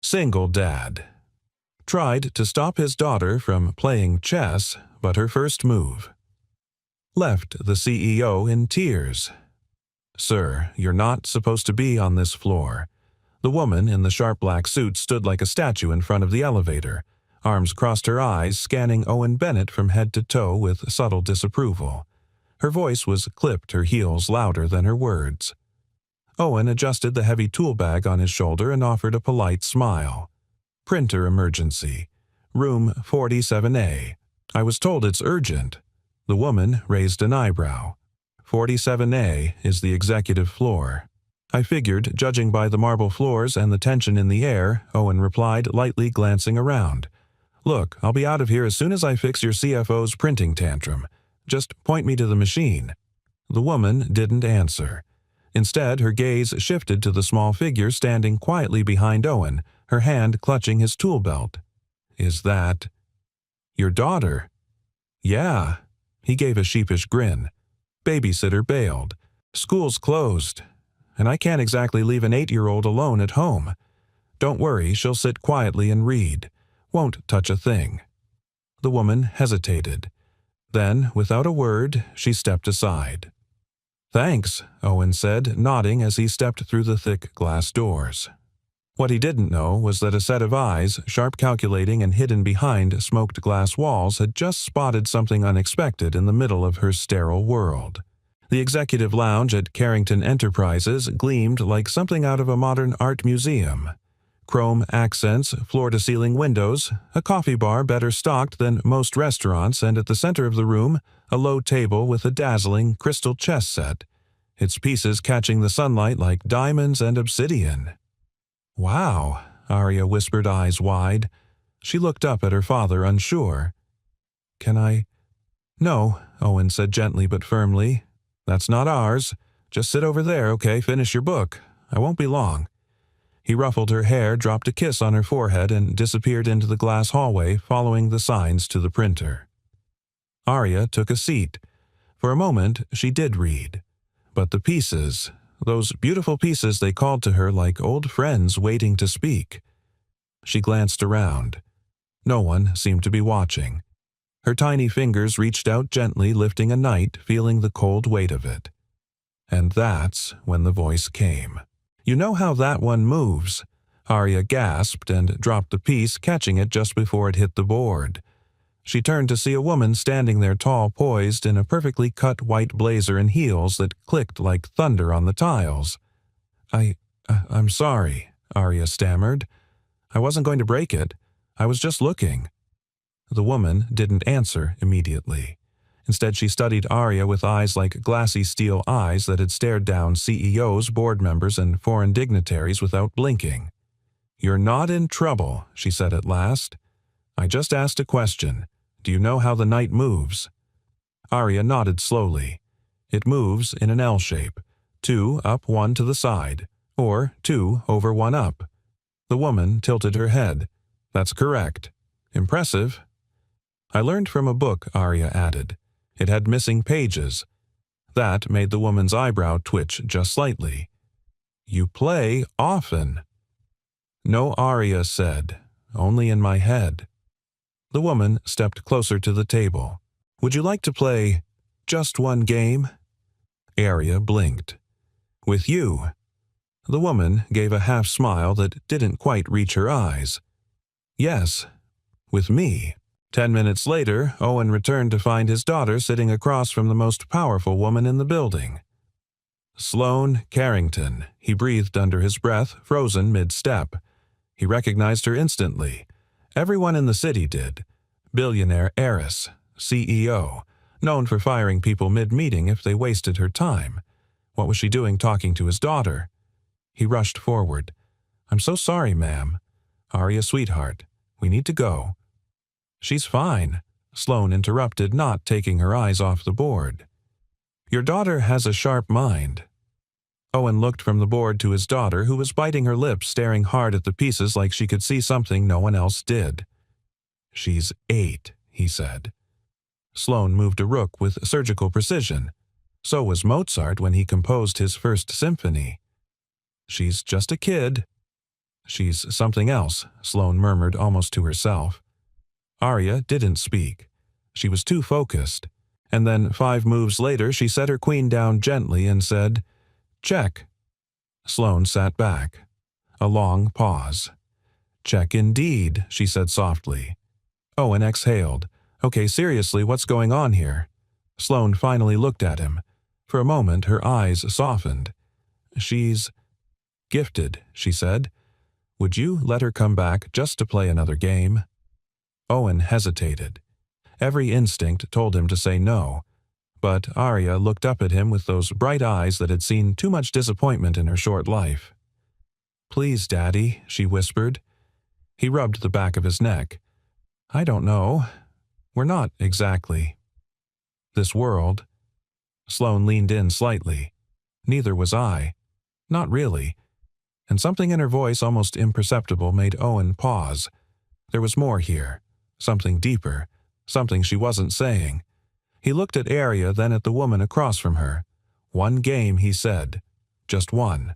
Single dad. Tried to stop his daughter from playing chess, but her first move. Left the CEO in tears. Sir, you're not supposed to be on this floor. The woman in the sharp black suit stood like a statue in front of the elevator, arms crossed her eyes, scanning Owen Bennett from head to toe with subtle disapproval. Her voice was clipped, her heels louder than her words. Owen adjusted the heavy tool bag on his shoulder and offered a polite smile. Printer emergency. Room 47A. I was told it's urgent. The woman raised an eyebrow. 47A is the executive floor. I figured, judging by the marble floors and the tension in the air, Owen replied, lightly glancing around. Look, I'll be out of here as soon as I fix your CFO's printing tantrum. Just point me to the machine. The woman didn't answer. Instead, her gaze shifted to the small figure standing quietly behind Owen, her hand clutching his tool belt. Is that your daughter? Yeah. He gave a sheepish grin. Babysitter bailed. School's closed. And I can't exactly leave an 8-year-old alone at home. Don't worry, she'll sit quietly and read. Won't touch a thing. The woman hesitated. Then, without a word, she stepped aside. Thanks, Owen said, nodding as he stepped through the thick glass doors. What he didn't know was that a set of eyes, sharp calculating and hidden behind smoked glass walls, had just spotted something unexpected in the middle of her sterile world. The executive lounge at Carrington Enterprises gleamed like something out of a modern art museum. Chrome accents, floor-to-ceiling windows, a coffee bar better stocked than most restaurants, and at the center of the room, a low table with a dazzling crystal chess set, its pieces catching the sunlight like diamonds and obsidian. Wow, Arya whispered, eyes wide. She looked up at her father, unsure. Can I? No, Owen said gently but firmly. That's not ours. Just sit over there, okay? Finish your book. I won't be long. He ruffled her hair, dropped a kiss on her forehead, and disappeared into the glass hallway, following the signs to the printer. Arya took a seat. For a moment, she did read. But the pieces, those beautiful pieces, they called to her like old friends waiting to speak. She glanced around. No one seemed to be watching. Her tiny fingers reached out gently, lifting a knight, feeling the cold weight of it. And that's when the voice came. You know how that one moves? Arya gasped and dropped the piece, catching it just before it hit the board. She turned to see a woman standing there tall, poised in a perfectly cut white blazer and heels that clicked like thunder on the tiles. I'm sorry, Arya stammered. I wasn't going to break it. I was just looking. The woman didn't answer immediately. Instead, she studied Arya with eyes like glassy steel eyes that had stared down CEOs, board members, and foreign dignitaries without blinking. You're not in trouble, she said at last. I just asked a question. Do you know how the knight moves? Arya nodded slowly. It moves in an L shape, 2 up, 1 to the side, or 2 over, 1 up. The woman tilted her head. That's correct. Impressive. I learned from a book, Arya added. It had missing pages. That made the woman's eyebrow twitch just slightly. You play often. No, Arya said. Only in my head. The woman stepped closer to the table. Would you like to play just one game? Arya blinked. With you. The woman gave a half smile that didn't quite reach her eyes. Yes, with me. 10 minutes later, Owen returned to find his daughter sitting across from the most powerful woman in the building. Sloane Carrington, he breathed under his breath, frozen mid-step. He recognized her instantly. Everyone in the city did. Billionaire heiress, CEO, known for firing people mid-meeting if they wasted her time. What was she doing talking to his daughter? He rushed forward. I'm so sorry, ma'am. Arya, sweetheart, we need to go. She's fine, Sloane interrupted, not taking her eyes off the board. Your daughter has a sharp mind. Owen looked from the board to his daughter, who was biting her lips, staring hard at the pieces like she could see something no one else did. She's 8, he said. Sloane moved a rook with surgical precision. So was Mozart when he composed his first symphony. She's just a kid. She's something else, Sloane murmured almost to herself. Arya didn't speak. She was too focused. And then 5 moves later she set her queen down gently and said, "Check." Sloane sat back. A long pause. "Check indeed," she said softly. Owen exhaled. "Okay, seriously, what's going on here?" Sloane finally looked at him. For a moment her eyes softened. "She's gifted," she said. "Would you let her come back just to play another game?" Owen hesitated. Every instinct told him to say no. But Arya looked up at him with those bright eyes that had seen too much disappointment in her short life. "Please, Daddy," she whispered. He rubbed the back of his neck. "I don't know. We're not exactly. This world." Sloane leaned in slightly. "Neither was I. Not really." And something in her voice almost imperceptible made Owen pause. There was more here. Something deeper. Something she wasn't saying. He looked at Arya, then at the woman across from her. "One game," he said. "Just one."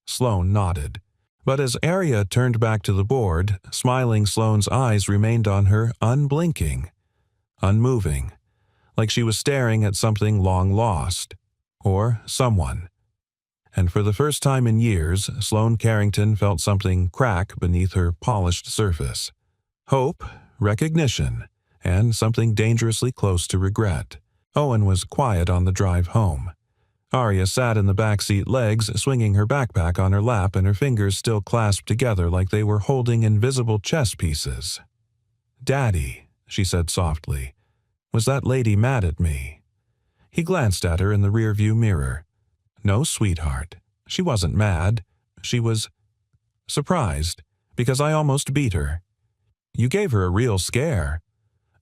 Sloane nodded. But as Arya turned back to the board, smiling, Sloane's eyes remained on her unblinking, unmoving, like she was staring at something long lost. Or someone. And for the first time in years, Sloane Carrington felt something crack beneath her polished surface. Hope, recognition, and something dangerously close to regret. Owen was quiet on the drive home. Arya sat in the backseat, legs swinging her backpack on her lap and her fingers still clasped together like they were holding invisible chess pieces. "Daddy," she said softly, "was that lady mad at me?" He glanced at her in the rearview mirror. "No, sweetheart. She wasn't mad. She was surprised, because I almost beat her." "You gave her a real scare."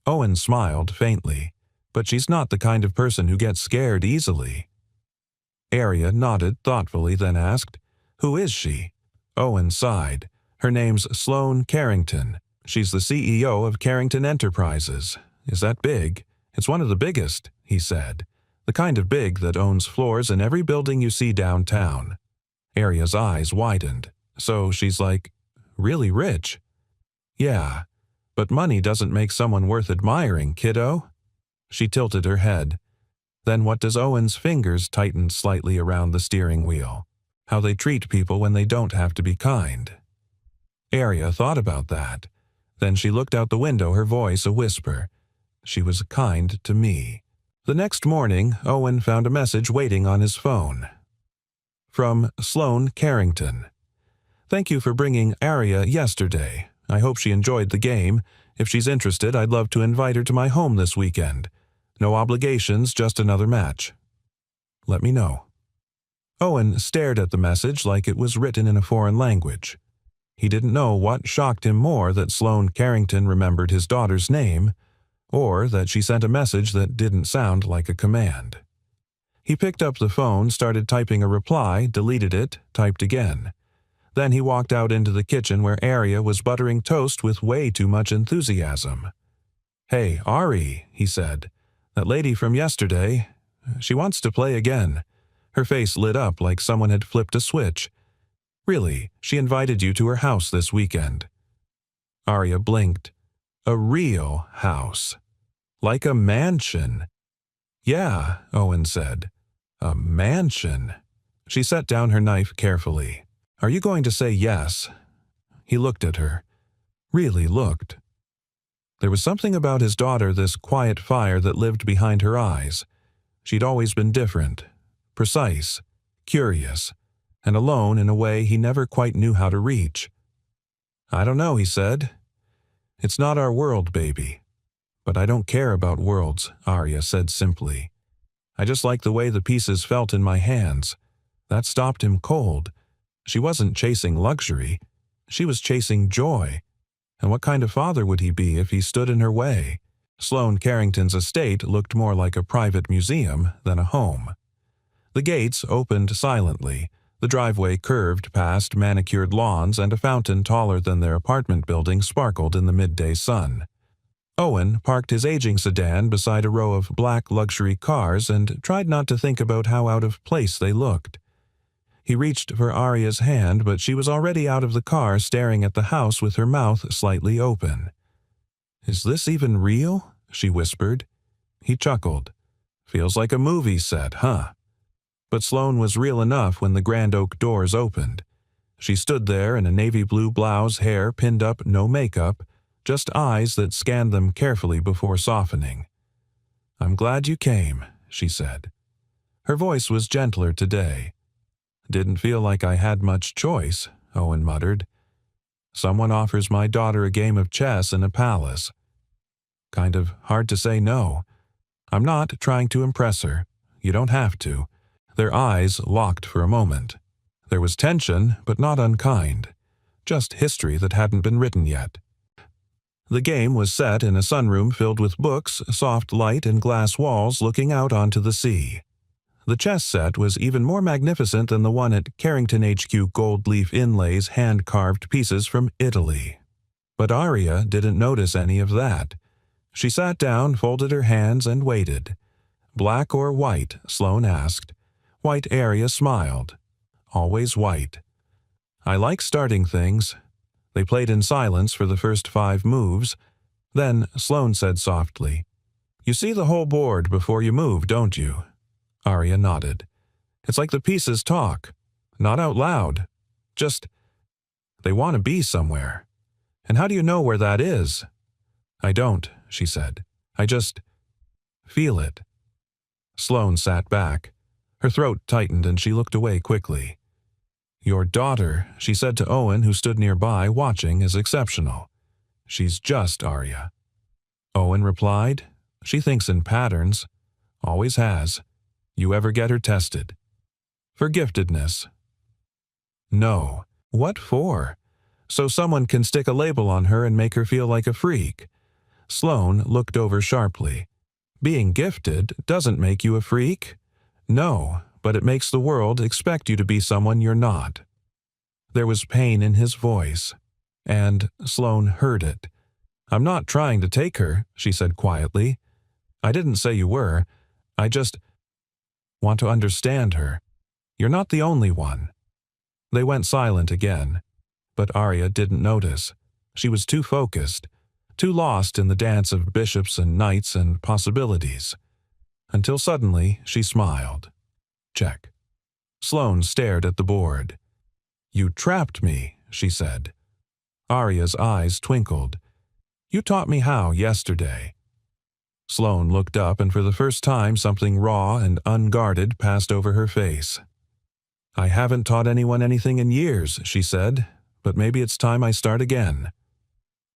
Owen smiled faintly. "But she's not the kind of person who gets scared easily." Arya nodded thoughtfully, then asked, "Who is she?" Owen sighed. "Her name's Sloane Carrington. She's the CEO of Carrington Enterprises. Is that big?" "It's one of the biggest," he said. "The kind of big that owns floors in every building you see downtown." Arya's eyes widened. "So she's like, really rich?" "Yeah, but money doesn't make someone worth admiring, kiddo." She tilted her head. "Then what does Owen's fingers tighten slightly around the steering wheel? How they treat people when they don't have to be kind." Arya thought about that. Then she looked out the window, her voice a whisper. "She was kind to me." The next morning, Owen found a message waiting on his phone. From Sloane Carrington. "Thank you for bringing Arya yesterday. I hope she enjoyed the game. If she's interested, I'd love to invite her to my home this weekend. No obligations, just another match. Let me know." Owen stared at the message like it was written in a foreign language. He didn't know what shocked him more, that Sloane Carrington remembered his daughter's name, or that she sent a message that didn't sound like a command. He picked up the phone, started typing a reply, deleted it, typed again. Then he walked out into the kitchen where Arya was buttering toast with way too much enthusiasm. "Hey, Ari," he said. "That lady from yesterday, she wants to play again." Her face lit up like someone had flipped a switch. "Really, she invited you to her house this weekend." Arya blinked. "A real house. Like a mansion." "Yeah," Owen said. "A mansion." She set down her knife carefully. "Are you going to say yes?" He looked at her. Really looked. There was something about his daughter, this quiet fire that lived behind her eyes. She'd always been different, precise, curious, and alone in a way he never quite knew how to reach. "I don't know," he said. "It's not our world, baby." "But I don't care about worlds," Arya said simply. "I just like the way the pieces felt in my hands." That stopped him cold. She wasn't chasing luxury. She was chasing joy. And what kind of father would he be if he stood in her way? Sloane Carrington's estate looked more like a private museum than a home. The gates opened silently. The driveway curved past manicured lawns, and a fountain taller than their apartment building sparkled in the midday sun. Owen parked his aging sedan beside a row of black luxury cars and tried not to think about how out of place they looked. He reached for Arya's hand, but she was already out of the car staring at the house with her mouth slightly open. "Is this even real?" she whispered. He chuckled. "Feels like a movie set, huh?" But Sloane was real enough when the grand oak doors opened. She stood there in a navy blue blouse, hair pinned up, no makeup, just eyes that scanned them carefully before softening. "I'm glad you came," she said. Her voice was gentler today. "Didn't feel like I had much choice," Owen muttered. "Someone offers my daughter a game of chess in a palace. Kind of hard to say no. I'm not trying to impress her. You don't have to." Their eyes locked for a moment. There was tension, but not unkind. Just history that hadn't been written yet. The game was set in a sunroom filled with books, soft light, and glass walls looking out onto the sea. The chess set was even more magnificent than the one at Carrington HQ, gold leaf inlays, hand-carved pieces from Italy. But Arya didn't notice any of that. She sat down, folded her hands, and waited. "Black or white?" Sloane asked. White Arya smiled. "Always white." "I like starting things." They played in silence for the first 5 moves. Then Sloane said softly, "You see the whole board before you move, don't you?" Arya nodded. "It's like the pieces talk. Not out loud. Just, they want to be somewhere. And how do you know where that is?" "I don't," she said. "I just feel it." Sloane sat back. Her throat tightened and she looked away quickly. "Your daughter," she said to Owen, who stood nearby watching, "is exceptional. She's just Arya." Owen replied, "She thinks in patterns. Always has. You ever get her tested?" "For giftedness." "No. What for?" "So someone can stick a label on her and make her feel like a freak." Sloane looked over sharply. "Being gifted doesn't make you a freak." "No, but it makes the world expect you to be someone you're not." There was pain in his voice, and Sloane heard it. "I'm not trying to take her," she said quietly. "I didn't say you were. I just want to understand her. You're not the only one." They went silent again, but Arya didn't notice. She was too focused, too lost in the dance of bishops and knights and possibilities. Until suddenly she smiled. Check. Sloane stared at the board. "You trapped me," she said. Arya's eyes twinkled. "You taught me how yesterday." Sloane looked up, and for the first time something raw and unguarded passed over her face. "I haven't taught anyone anything in years," she said, "but maybe it's time I start again."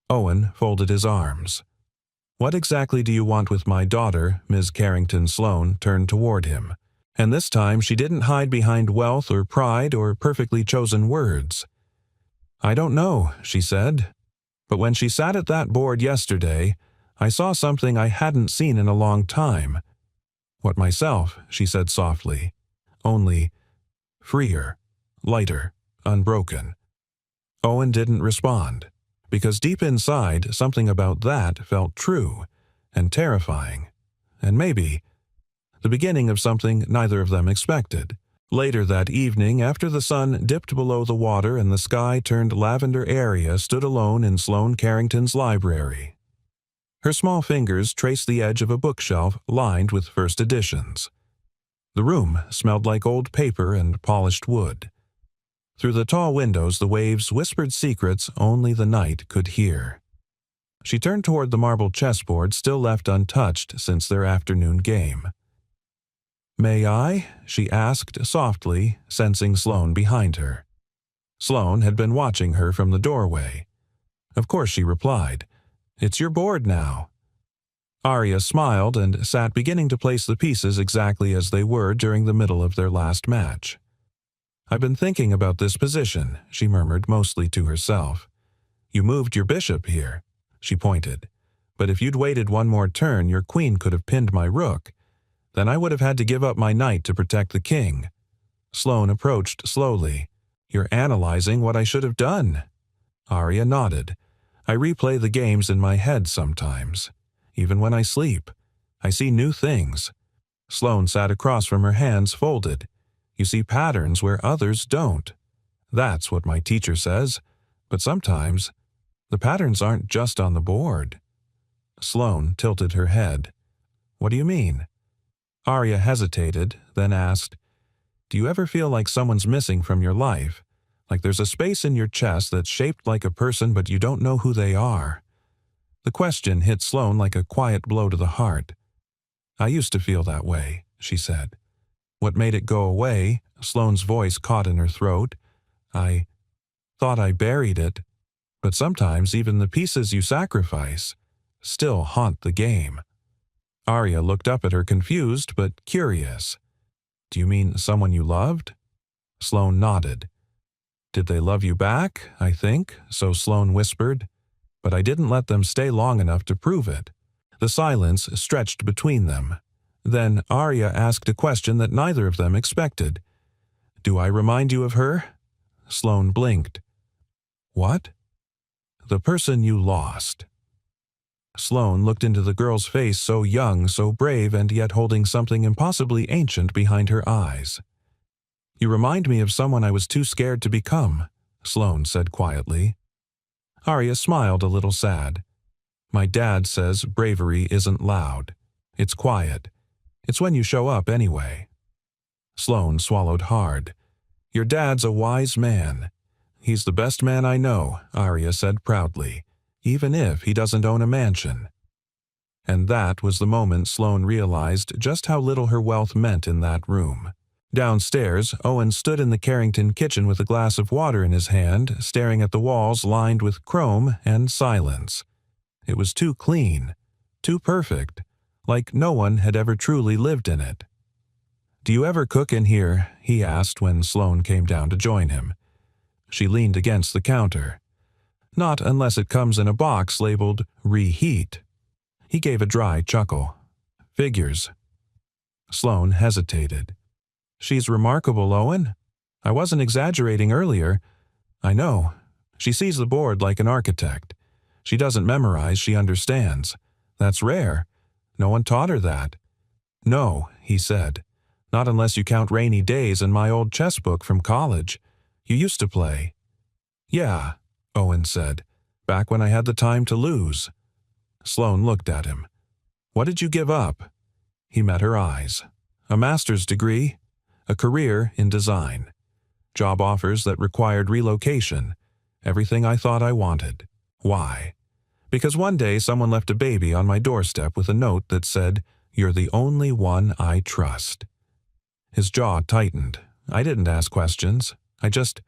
Owen folded his arms. "What exactly do you want with my daughter?" Ms. Carrington Sloane turned toward him, and this time she didn't hide behind wealth or pride or perfectly chosen words. "I don't know," she said, "but when she sat at that board yesterday, I saw something I hadn't seen in a long time. What myself," she said softly, "only freer, lighter, unbroken." Owen didn't respond, because deep inside something about that felt true and terrifying, and maybe the beginning of something neither of them expected. Later that evening, after the sun dipped below the water and the sky turned lavender, Arya stood alone in Sloane Carrington's library. Her small fingers traced the edge of a bookshelf lined with first editions. The room smelled like old paper and polished wood. Through the tall windows the waves whispered secrets only the night could hear. She turned toward the marble chessboard still left untouched since their afternoon game. "May I?" she asked softly, sensing Sloane behind her. Sloane had been watching her from the doorway. Of course she replied, "It's your board now." Arya smiled and sat beginning to place the pieces exactly as they were during the middle of their last match. "I've been thinking about this position," she murmured mostly to herself. "You moved your bishop here," she pointed, "but if you'd waited one more turn your queen could have pinned my rook. Then I would have had to give up my knight to protect the king." Sloane approached slowly. "You're analyzing what I should have done." Arya nodded. "I replay the games in my head sometimes. Even when I sleep, I see new things." Sloane sat across from her, hands folded. You see patterns where others don't. That's what my teacher says. But sometimes, the patterns aren't just on the board. Sloane tilted her head. What do you mean? Arya hesitated, then asked, Do you ever feel like someone's missing from your life? Like there's a space in your chest that's shaped like a person but you don't know who they are? The question hit Sloane like a quiet blow to the heart. I used to feel that way, she said. What made it go away, Sloane's voice caught in her throat. I thought I buried it, but sometimes even the pieces you sacrifice still haunt the game. Arya looked up at her confused but curious. Do you mean someone you loved? Sloane nodded. Did they love you back, I think, so Sloane whispered. But I didn't let them stay long enough to prove it. The silence stretched between them. Then Arya asked a question that neither of them expected. Do I remind you of her? Sloane blinked. What? The person you lost. Sloane looked into the girl's face, so young, so brave, and yet holding something impossibly ancient behind her eyes. You remind me of someone I was too scared to become, Sloane said quietly. Arya smiled a little sad. My dad says bravery isn't loud. It's quiet. It's when you show up anyway. Sloane swallowed hard. Your dad's a wise man. He's the best man I know, Arya said proudly, even if he doesn't own a mansion. And that was the moment Sloane realized just how little her wealth meant in that room. Downstairs, Owen stood in the Carrington kitchen with a glass of water in his hand, staring at the walls lined with chrome and silence. It was too clean, too perfect, like no one had ever truly lived in it. Do you ever cook in here? He asked when Sloane came down to join him. She leaned against the counter. Not unless it comes in a box labeled Reheat. He gave a dry chuckle. Figures. Sloane hesitated. She's remarkable, Owen. I wasn't exaggerating earlier. I know. She sees the board like an architect. She doesn't memorize, she understands. That's rare. No one taught her that. No, he said. Not unless you count rainy days and my old chess book from college. You used to play. Yeah, Owen said. Back when I had the time to lose. Sloane looked at him. What did you give up? He met her eyes. A master's degree. A career in design. Job offers that required relocation. Everything I thought I wanted. Why? Because one day someone left a baby on my doorstep with a note that said, You're the only one I trust. His jaw tightened. I didn't ask questions. I just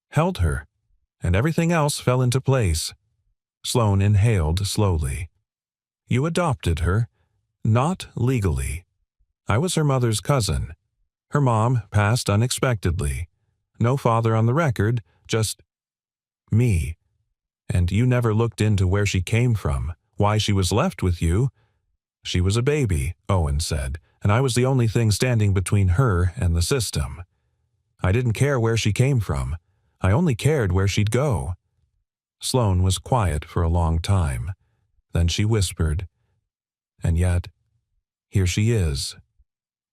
held her. And everything else fell into place. Sloane inhaled slowly. You adopted her. Not legally. I was her mother's cousin. Her mom passed unexpectedly. No father on the record, just me. And you never looked into where she came from, why she was left with you. She was a baby, Owen said, and I was the only thing standing between her and the system. I didn't care where she came from. I only cared where she'd go. Sloane was quiet for a long time. Then she whispered, And yet, here she is.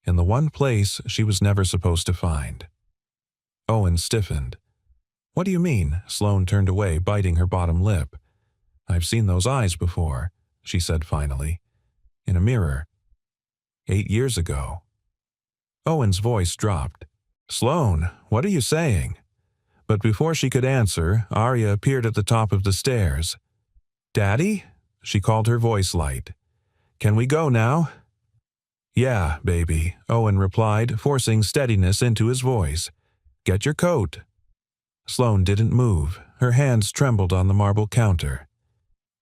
In the one place she was never supposed to find. Owen stiffened. What do you mean? Sloane turned away, biting her bottom lip. I've seen those eyes before, she said finally. In a mirror. 8 years ago. Owen's voice dropped. Sloane, what are you saying? But before she could answer, Arya appeared at the top of the stairs. Daddy? She called, her voice light. Can we go now? Yeah, baby, Owen replied, forcing steadiness into his voice. Get your coat. Sloane didn't move. Her hands trembled on the marble counter.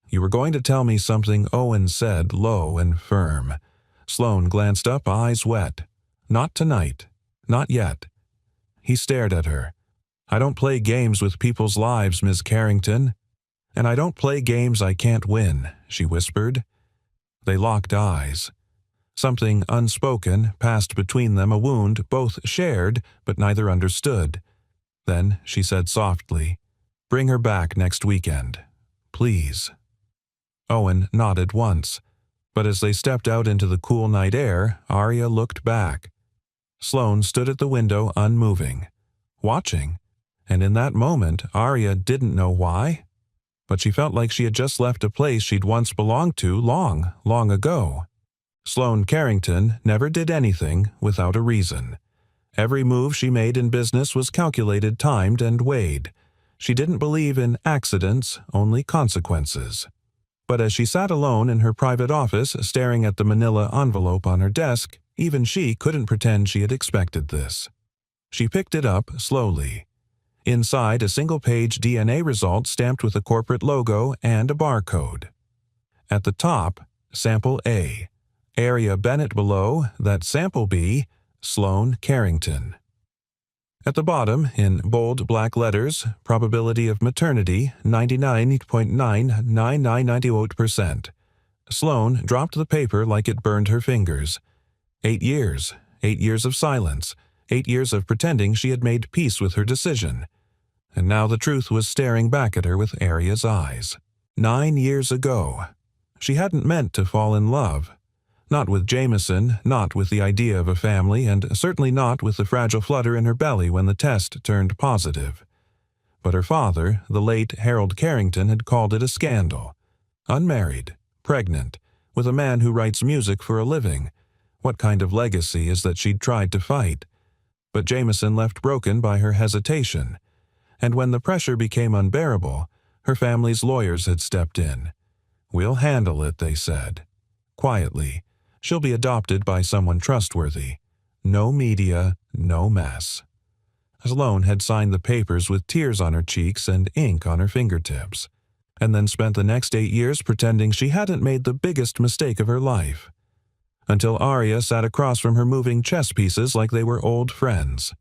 You were going to tell me something, Owen said, low and firm. Sloane glanced up, eyes wet. Not tonight. Not yet. He stared at her. I don't play games with people's lives, Miss Carrington. And I don't play games I can't win, she whispered. They locked eyes. Something unspoken passed between them, a wound both shared but neither understood. Then she said softly, Bring her back next weekend. Please. Owen nodded once, but as they stepped out into the cool night air, Arya looked back. Sloane stood at the window unmoving, watching, and in that moment Arya didn't know why, but she felt like she had just left a place she'd once belonged to long, long ago. Sloane Carrington never did anything without a reason. Every move she made in business was calculated, timed, and weighed. She didn't believe in accidents, only consequences. But as she sat alone in her private office staring at the manila envelope on her desk, even she couldn't pretend she had expected this. She picked it up slowly. Inside, a single-page DNA result stamped with a corporate logo and a barcode. At the top, Sample A. Area Bennett below, that Sample B, Sloane Carrington. At the bottom, in bold black letters, probability of maternity 99.99998%. Sloane dropped the paper like it burned her fingers. 8 years. 8 years of silence. 8 years of pretending she had made peace with her decision. And now the truth was staring back at her with Arya's eyes. 9 years ago. She hadn't meant to fall in love. Not with Jameson, not with the idea of a family, and certainly not with the fragile flutter in her belly when the test turned positive. But her father, the late Harold Carrington, had called it a scandal. Unmarried, pregnant, with a man who writes music for a living. What kind of legacy is that she'd tried to fight? But Jameson left broken by her hesitation. And when the pressure became unbearable, her family's lawyers had stepped in. "We'll handle it," they said. Quietly. She'll be adopted by someone trustworthy. No media, no mess. Sloane had signed the papers with tears on her cheeks and ink on her fingertips, and then spent the next 8 years pretending she hadn't made the biggest mistake of her life. Until Arya sat across from her moving chess pieces like they were old friends.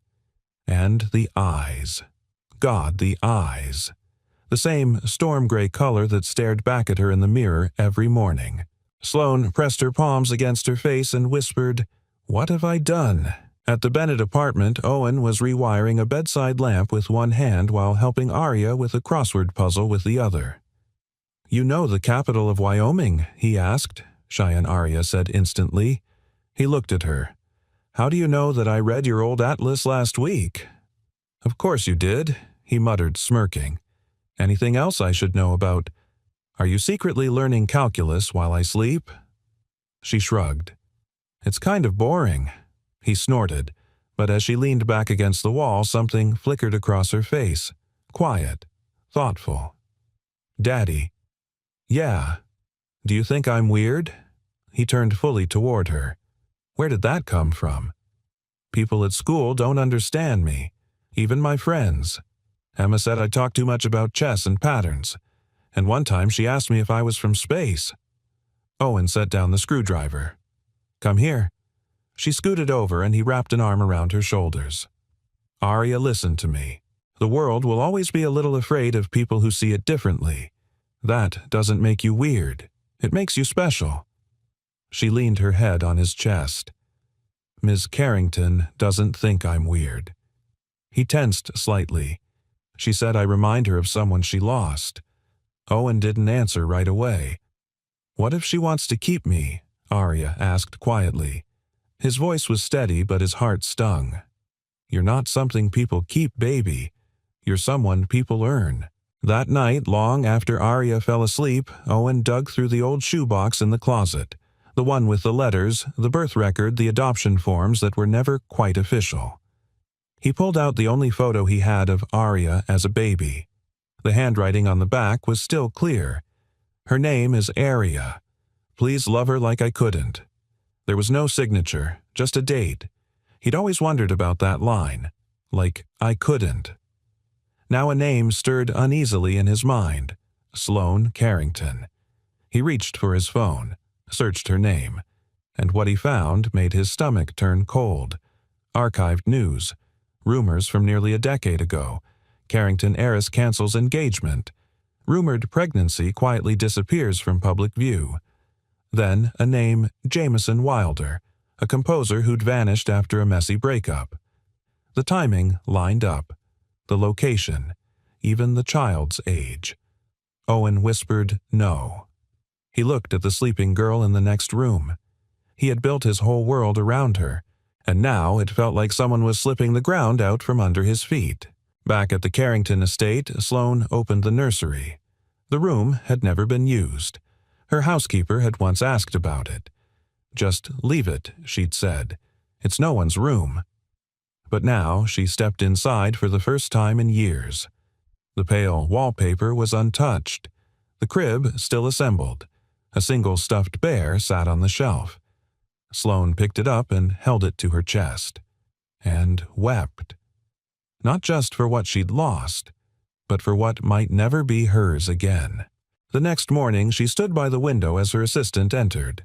And the eyes. God, the eyes. The same storm-gray color that stared back at her in the mirror every morning. Sloane pressed her palms against her face and whispered, "What have I done?" At the Bennett apartment, Owen was rewiring a bedside lamp with one hand while helping Arya with a crossword puzzle with the other. "You know the capital of Wyoming?" he asked. Cheyenne Arya said instantly. He looked at her. "How do you know that I read your old atlas last week?" "Of course you did," he muttered, smirking. "Anything else I should know about? Are you secretly learning calculus while I sleep?" She shrugged. "It's kind of boring." He snorted, but as she leaned back against the wall, something flickered across her face. Quiet. Thoughtful. "Daddy." "Yeah. Do you think I'm weird?" He turned fully toward her. "Where did that come from?" "People at school don't understand me. Even my friends. Emma said I talk too much about chess and patterns. And one time she asked me if I was from space." Owen set down the screwdriver. "Come here." She scooted over and he wrapped an arm around her shoulders. "Arya, listen to me. The world will always be a little afraid of people who see it differently. That doesn't make you weird. It makes you special." She leaned her head on his chest. "Ms. Carrington doesn't think I'm weird." He tensed slightly. She said I remind her of someone she lost. Owen didn't answer right away. "What if she wants to keep me?" Arya asked quietly. His voice was steady, but his heart stung. "You're not something people keep, baby. You're someone people earn." That night, long after Arya fell asleep, Owen dug through the old shoebox in the closet, the one with the letters, the birth record, the adoption forms that were never quite official. He pulled out the only photo he had of Arya as a baby. The handwriting on the back was still clear. "Her name is Arya. Please love her like I couldn't." There was no signature, just a date. He'd always wondered about that line. Like, I couldn't. Now a name stirred uneasily in his mind. Sloane Carrington. He reached for his phone, searched her name, and what he found made his stomach turn cold. Archived news. Rumors from nearly a decade ago. Carrington heiress cancels engagement. Rumored pregnancy quietly disappears from public view. Then a name, Jameson Wilder, a composer who'd vanished after a messy breakup. The timing lined up. The location. Even the child's age. Owen whispered no. He looked at the sleeping girl in the next room. He had built his whole world around her, and now it felt like someone was slipping the ground out from under his feet. Back at the Carrington estate, Sloane opened the nursery. The room had never been used. Her housekeeper had once asked about it. "Just leave it," she'd said. "It's no one's room." But now she stepped inside for the first time in years. The pale wallpaper was untouched. The crib still assembled. A single stuffed bear sat on the shelf. Sloane picked it up and held it to her chest. And wept. Not just for what she'd lost, but for what might never be hers again. The next morning she stood by the window as her assistant entered.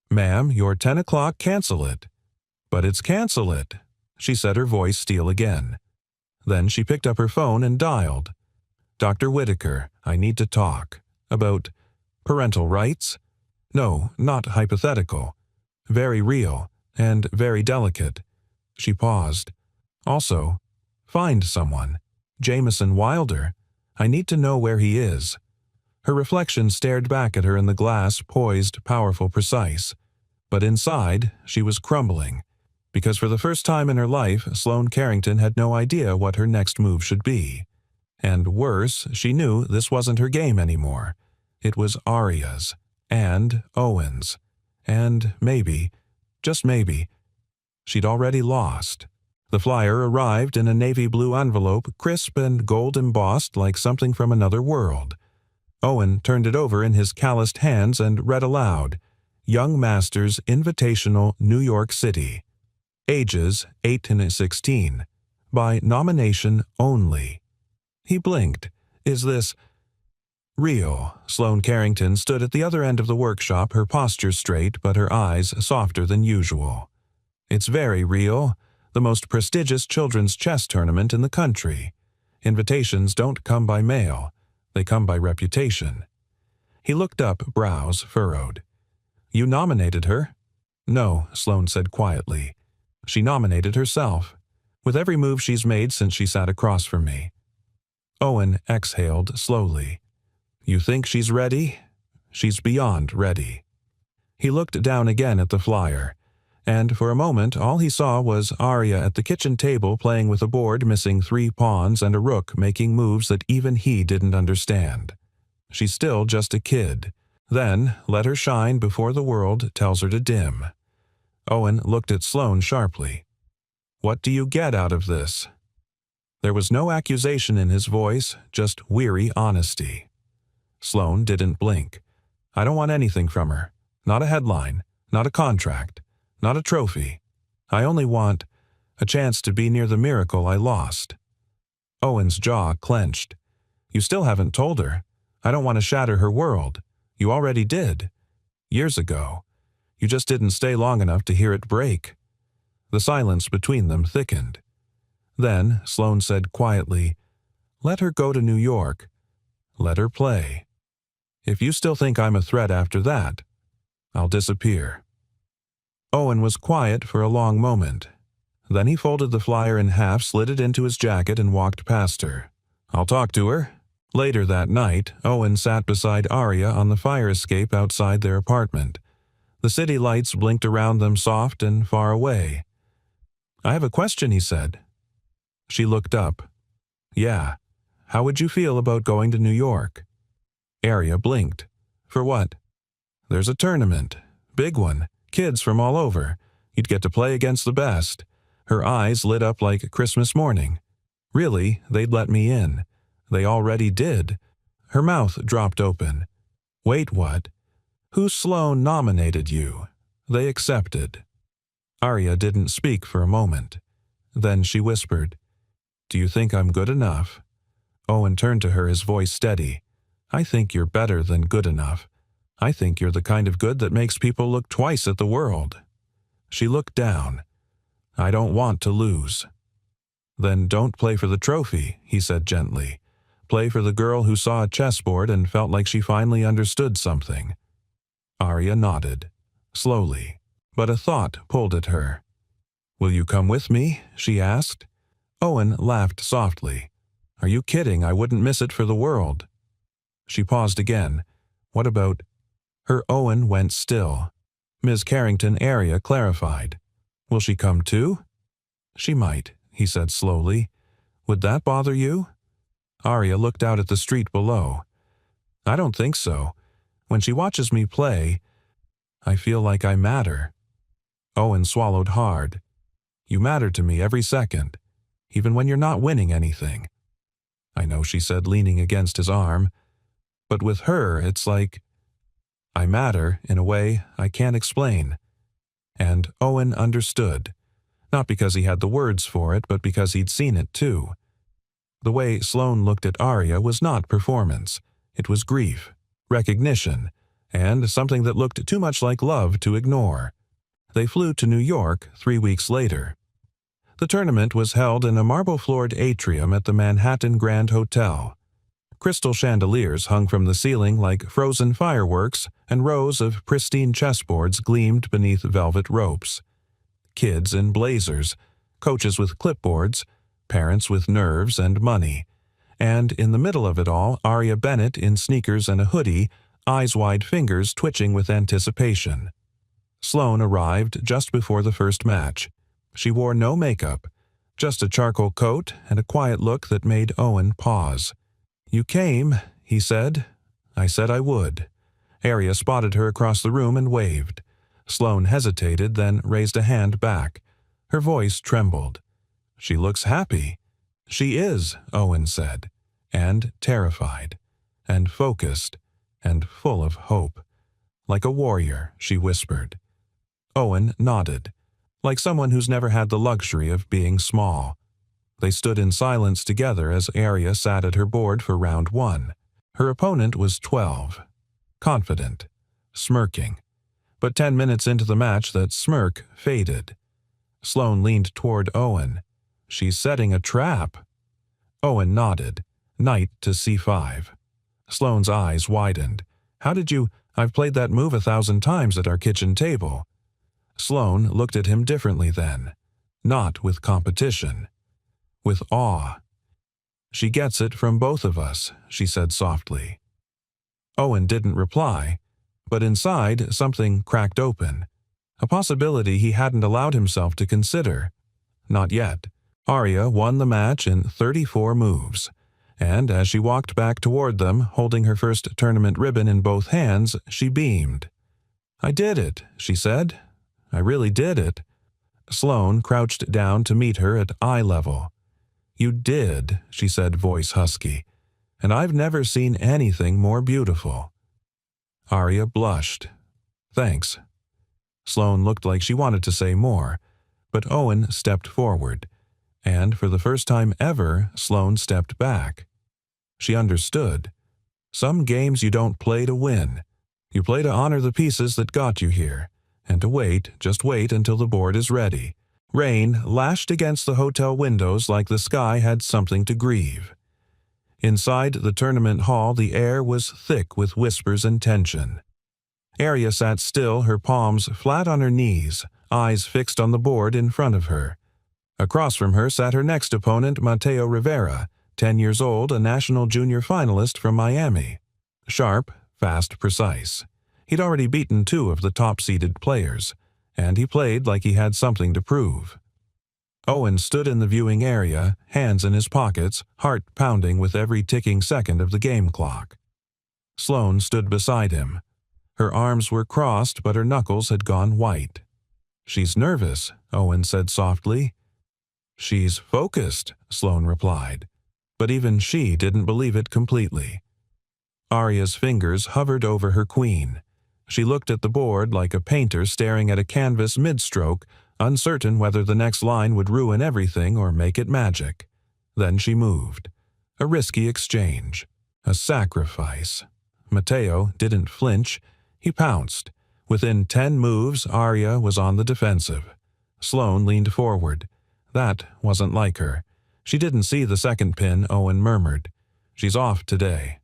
"Ma'am, your 10 o'clock, cancel it." "But it's cancel it," she said, her voice steel again. Then she picked up her phone and dialed. "Dr. Whitaker, I need to talk. About parental rights? No, not hypothetical. Very real and very delicate." She paused. "Also, find someone. Jameson Wilder. I need to know where he is." Her reflection stared back at her in the glass, poised, powerful, precise. But inside, she was crumbling. Because for the first time in her life, Sloane Carrington had no idea what her next move should be. And worse, she knew this wasn't her game anymore. It was Aria's. And Owen's. And maybe, just maybe, she'd already lost. The flyer arrived in a navy blue envelope, crisp and gold embossed like something from another world. Owen turned it over in his calloused hands and read aloud, "Young Masters Invitational, New York City. Ages 8 to 16. By nomination only." He blinked. "Is this real?" Sloane Carrington stood at the other end of the workshop, her posture straight but her eyes softer than usual. "It's very real. The most prestigious children's chess tournament in the country. Invitations don't come by mail. They come by reputation." He looked up, brows furrowed. "You nominated her?" "No," Sloane said quietly. "She nominated herself. With every move she's made since she sat across from me." Owen exhaled slowly. "You think she's ready?" "She's beyond ready." He looked down again at the flyer, and for a moment all he saw was Aria at the kitchen table playing with a board missing 3 pawns and a rook making moves that even he didn't understand. She's still just a kid. Then let her shine before the world tells her to dim. Owen looked at Sloane sharply. "What do you get out of this?" There was no accusation in his voice, just weary honesty. Sloane didn't blink. "I don't want anything from her. Not a headline, not a contract, not a trophy. I only want a chance to be near the miracle I lost." Owen's jaw clenched. "You still haven't told her. I don't want to shatter her world. You already did. Years ago. You just didn't stay long enough to hear it break." The silence between them thickened. Then Sloane said quietly, "Let her go to New York. Let her play. If you still think I'm a threat after that, I'll disappear." Owen was quiet for a long moment. Then he folded the flyer in half, slid it into his jacket, and walked past her. "I'll talk to her." Later that night, Owen sat beside Aria on the fire escape outside their apartment. The city lights blinked around them soft and far away. "I have a question," he said. She looked up. "Yeah. How would you feel about going to New York?" Aria blinked. "For what?" "There's a tournament. Big one. Kids from all over. You'd get to play against the best." Her eyes lit up like Christmas morning. "Really, they'd let me in. They already did." Her mouth dropped open. "Wait, what? Who Sloane nominated you? They accepted." Aria didn't speak for a moment. Then she whispered, "Do you think I'm good enough?" Owen turned to her, his voice steady. "I think you're better than good enough. I think you're the kind of good that makes people look twice at the world." She looked down. "I don't want to lose." "Then don't play for the trophy," he said gently. "Play for the girl who saw a chessboard and felt like she finally understood something." Aria nodded, slowly, but a thought pulled at her. "Will you come with me?" she asked. Owen laughed softly. "Are you kidding? I wouldn't miss it for the world." She paused again. "What about—" Her Owen went still. Ms. Carrington Aria clarified. Will she come too? She might, he said slowly. Would that bother you? Arya looked out at the street below. I don't think so. When she watches me play, I feel like I matter. Owen swallowed hard. You matter to me every second, even when you're not winning anything. I know, she said, leaning against his arm. But with her, it's like I matter in a way I can't explain. And Owen understood, not because he had the words for it, but because he'd seen it too. The way Sloane looked at Arya was not performance. It was grief, recognition, and something that looked too much like love to ignore. They flew to New York 3 weeks later. The tournament was held in a marble-floored atrium at the Manhattan Grand Hotel. Crystal chandeliers hung from the ceiling like frozen fireworks, and rows of pristine chessboards gleamed beneath velvet ropes. Kids in blazers, coaches with clipboards, parents with nerves and money, and in the middle of it all, Arya Bennett in sneakers and a hoodie, eyes-wide fingers twitching with anticipation. Sloane arrived just before the first match. She wore no makeup, just a charcoal coat and a quiet look that made Owen pause. You came, he said. I said I would. Arya spotted her across the room and waved. Sloane hesitated, then raised a hand back. Her voice trembled. She looks happy. She is, Owen said, and terrified, and focused, and full of hope. Like a warrior, she whispered. Owen nodded, like someone who's never had the luxury of being small. They stood in silence together as Arya sat at her board for round 1. Her opponent was 12, confident, smirking. But 10 minutes into the match, that smirk faded. Sloane leaned toward Owen. She's setting a trap. Owen nodded, knight to c5. Sloane's eyes widened. How did you? I've played that move 1,000 times at our kitchen table. Sloane looked at him differently then, not with competition, with awe. She gets it from both of us, she said softly. Owen didn't reply, but inside something cracked open, a possibility he hadn't allowed himself to consider. Not yet. Arya won the match in 34 moves, and as she walked back toward them, holding her first tournament ribbon in both hands, she beamed. I did it, she said. I really did it. Sloane crouched down to meet her at eye level. You did, she said, voice husky, and I've never seen anything more beautiful. Arya blushed. Thanks. Sloane looked like she wanted to say more, but Owen stepped forward, and for the first time ever, Sloane stepped back. She understood. Some games you don't play to win. You play to honor the pieces that got you here, and to wait, just wait until the board is ready. Rain lashed against the hotel windows like the sky had something to grieve. Inside the tournament hall, the air was thick with whispers and tension. Arya sat still, her palms flat on her knees, eyes fixed on the board in front of her. Across from her sat her next opponent, Mateo Rivera, 10 years old, a national junior finalist from Miami. Sharp, fast, precise. He'd already beaten 2 of the top-seeded players, and he played like he had something to prove. Owen stood in the viewing area, hands in his pockets, heart pounding with every ticking second of the game clock. Sloane stood beside him. Her arms were crossed, but her knuckles had gone white. She's nervous, Owen said softly. She's focused, Sloane replied, but even she didn't believe it completely. Arya's fingers hovered over her queen. She looked at the board like a painter staring at a canvas mid-stroke, uncertain whether the next line would ruin everything or make it magic. Then she moved. A risky exchange. A sacrifice. Mateo didn't flinch. He pounced. Within 10 moves, Arya was on the defensive. Sloane leaned forward. That wasn't like her. She didn't see the second pin, Owen murmured. She's off today.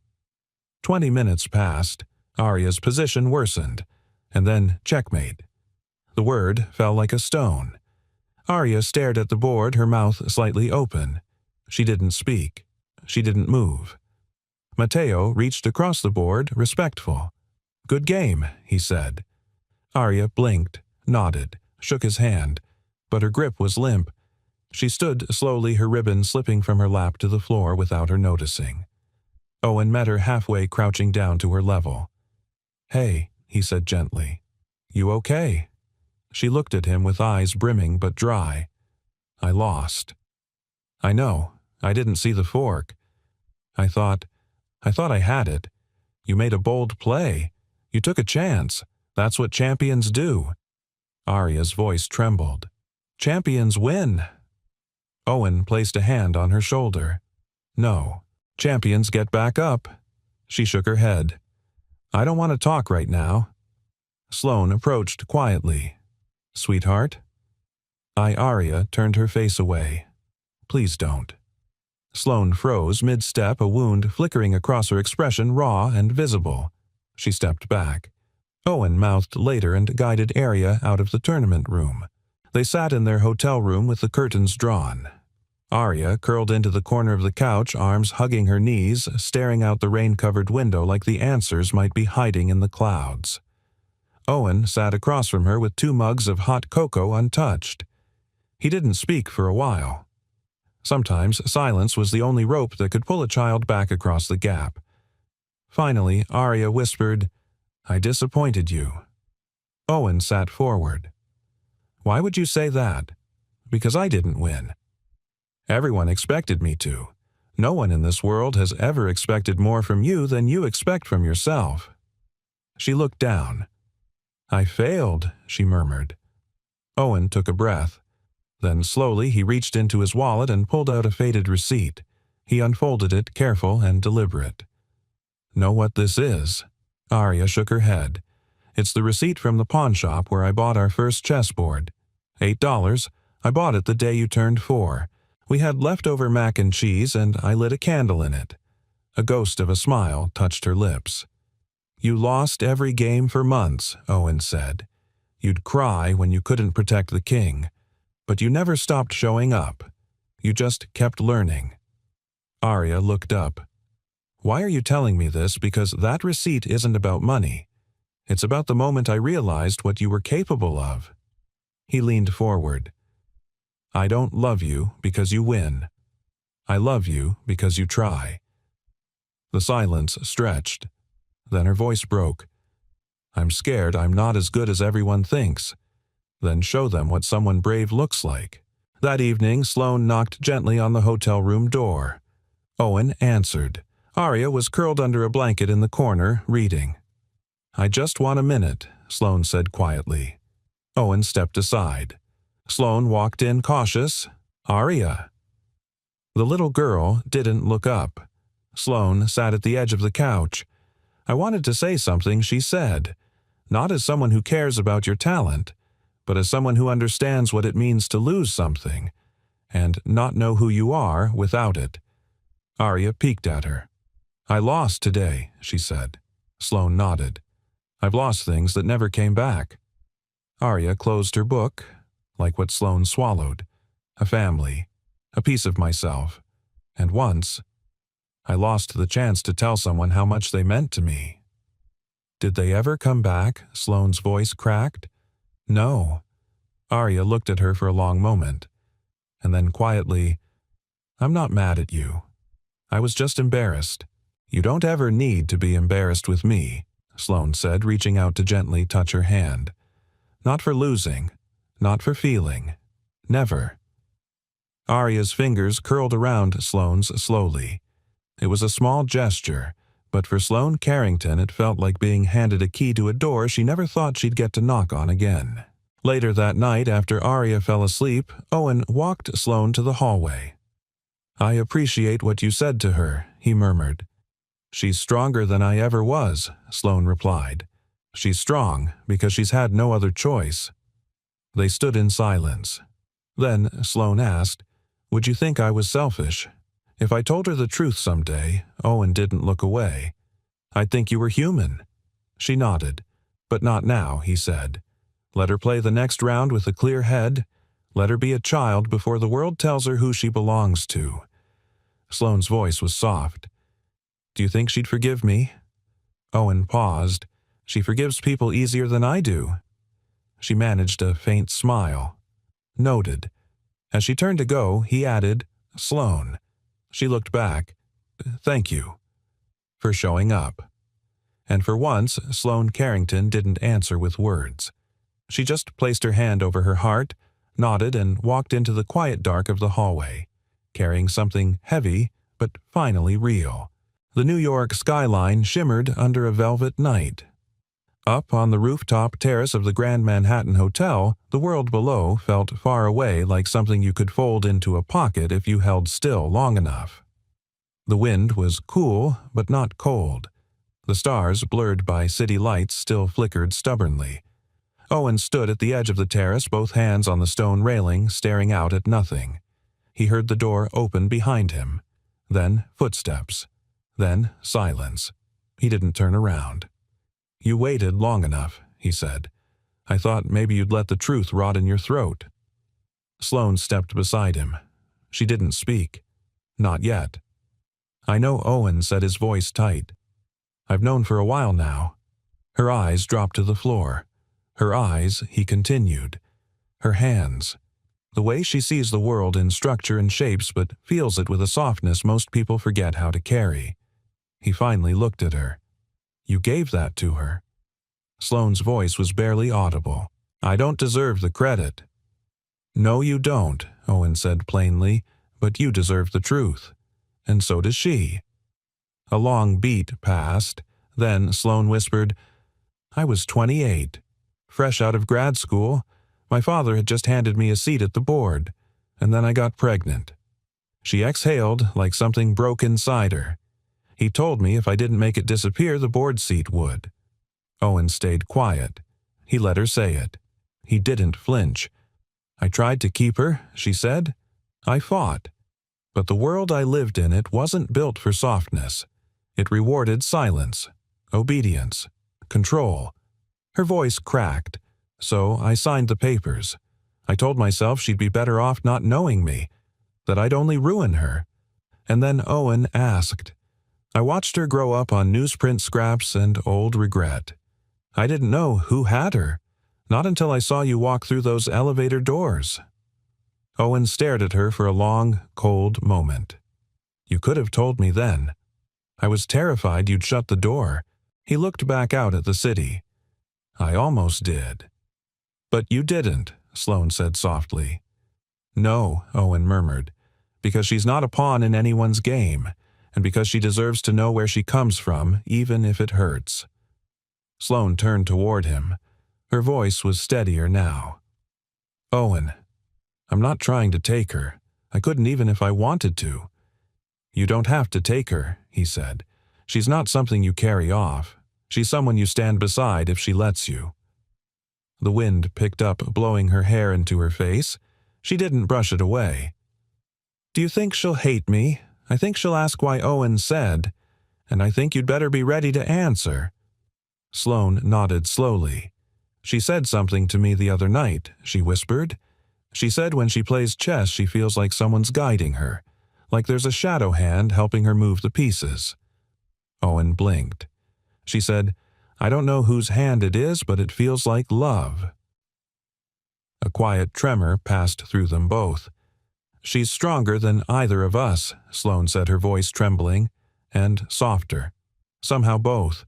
20 minutes passed. Arya's position worsened, and then checkmate. The word fell like a stone. Arya stared at the board, her mouth slightly open. She didn't speak. She didn't move. Mateo reached across the board, respectful. Good game, he said. Arya blinked, nodded, shook his hand. but her grip was limp. She stood slowly, her ribbon slipping from her lap to the floor without her noticing. Owen met her halfway, crouching down to her level. "Hey," he said gently. "You okay?" She looked at him with eyes brimming but dry. "I lost." "I know. I didn't see the fork. I thought I had it. You made a bold play. You took a chance. That's what champions do." Arya's voice trembled. "Champions win." Owen placed a hand on her shoulder. "No. Champions get back up." She shook her head. "I don't want to talk right now." Sloane approached quietly. "Sweetheart?" Arya turned her face away. "Please don't." Sloane froze mid-step, a wound flickering across her expression, raw and visible. She stepped back. Owen mouthed later and guided Arya out of the tournament room. They sat in their hotel room with the curtains drawn. Arya curled into the corner of the couch, arms hugging her knees, staring out the rain-covered window like the answers might be hiding in the clouds. Owen sat across from her with 2 mugs of hot cocoa untouched. He didn't speak for a while. Sometimes silence was the only rope that could pull a child back across the gap. Finally, Arya whispered, "I disappointed you." Owen sat forward. "Why would you say that?" "Because I didn't win." "Everyone expected me to. No one in this world has ever expected more from you than you expect from yourself." She looked down. "I failed," she murmured. Owen took a breath. Then slowly he reached into his wallet and pulled out a faded receipt. He unfolded it, careful and deliberate. "Know what this is?" Arya shook her head. "It's the receipt from the pawn shop where I bought our first chessboard. $8. I bought it the day you turned 4. We had leftover mac and cheese, and I lit a candle in it." A ghost of a smile touched her lips. "You lost every game for months," Owen said. "You'd cry when you couldn't protect the king. But you never stopped showing up. You just kept learning." Arya looked up. "Why are you telling me this? Because that receipt isn't about money. It's about the moment I realized what you were capable of." He leaned forward. "I don't love you because you win. I love you because you try." The silence stretched. Then her voice broke. "I'm scared I'm not as good as everyone thinks." "Then show them what someone brave looks like." That evening, Sloane knocked gently on the hotel room door. Owen answered. Arya was curled under a blanket in the corner, reading. "I just want a minute," Sloane said quietly. Owen stepped aside. Sloane walked in cautious. "Arya." The little girl didn't look up. Sloane sat at the edge of the couch. "I wanted to say something," she said. "Not as someone who cares about your talent, but as someone who understands what it means to lose something, and not know who you are without it." Arya peeked at her. "I lost today," she said. Sloane nodded. "I've lost things that never came back." Arya closed her book, like what Sloane swallowed. A family, a piece of myself, and once, I lost the chance to tell someone how much they meant to me. "Did they ever come back?" Sloane's voice cracked. "No." Arya looked at her for a long moment, and then quietly, "I'm not mad at you. I was just embarrassed." "You don't ever need to be embarrassed with me," Sloane said, reaching out to gently touch her hand. "Not for losing, not for feeling. Never." Arya's fingers curled around Sloane's slowly. It was a small gesture, but for Sloane Carrington it felt like being handed a key to a door she never thought she'd get to knock on again. Later that night, after Arya fell asleep, Owen walked Sloane to the hallway. "I appreciate what you said to her," he murmured. "She's stronger than I ever was," Sloane replied. "She's strong because she's had no other choice." They stood in silence. Then Sloane asked, "Would you think I was selfish? If I told her the truth someday," Owen didn't look away, "I'd think you were human." She nodded. "But not now," he said. "Let her play the next round with a clear head. Let her be a child before the world tells her who she belongs to." Sloane's voice was soft. "Do you think she'd forgive me?" Owen paused. "She forgives people easier than I do." She managed a faint smile. Noted. As she turned to go, he added, Sloane. She looked back. Thank you. For showing up. And for once, Sloane Carrington didn't answer with words. She just placed her hand over her heart, nodded, and walked into the quiet dark of the hallway, carrying something heavy but finally real. The New York skyline shimmered under a velvet night. Up on the rooftop terrace of the Grand Manhattan Hotel, the world below felt far away, like something you could fold into a pocket if you held still long enough. The wind was cool but not cold. The stars, blurred by city lights, still flickered stubbornly. Owen stood at the edge of the terrace, both hands on the stone railing, staring out at nothing. He heard the door open behind him. Then footsteps. Then silence. He didn't turn around. You waited long enough, he said. I thought maybe you'd let the truth rot in your throat. Sloane stepped beside him. She didn't speak. Not yet. I know, Owen said, his voice tight. I've known for a while now. Her eyes dropped to the floor. Her eyes, he continued. Her hands. The way she sees the world in structure and shapes but feels it with a softness most people forget how to carry. He finally looked at her. You gave that to her. Sloane's voice was barely audible. I don't deserve the credit. No, you don't, Owen said plainly, but you deserve the truth. And so does she. A long beat passed. Then Sloane whispered, I was 28. Fresh out of grad school. My father had just handed me a seat at the board, and then I got pregnant. She exhaled like something broke inside her. He told me if I didn't make it disappear, the board seat would. Owen stayed quiet. He let her say it. He didn't flinch. I tried to keep her, she said. I fought. But the world I lived in, it wasn't built for softness. It rewarded silence, obedience, control. Her voice cracked. So I signed the papers. I told myself she'd be better off not knowing me, that I'd only ruin her. And then Owen asked. I watched her grow up on newsprint scraps and old regret. I didn't know who had her, not until I saw you walk through those elevator doors. Owen stared at her for a long, cold moment. You could have told me then. I was terrified you'd shut the door. He looked back out at the city. I almost did. But you didn't, Sloane said softly. No, Owen murmured, because she's not a pawn in anyone's game, and because she deserves to know where she comes from, even if it hurts. Sloane turned toward him. Her voice was steadier now. Owen, I'm not trying to take her. I couldn't even if I wanted to. You don't have to take her, he said. She's not something you carry off. She's someone you stand beside if she lets you. The wind picked up, blowing her hair into her face. She didn't brush it away. Do you think she'll hate me? I think she'll ask why Owen said, and I think you'd better be ready to answer. Sloane nodded slowly. She said something to me the other night, she whispered. She said when she plays chess she feels like someone's guiding her, like there's a shadow hand helping her move the pieces. Owen blinked. She said, I don't know whose hand it is, but it feels like love. A quiet tremor passed through them both. She's stronger than either of us, Sloane said, her voice trembling, and softer. Somehow both.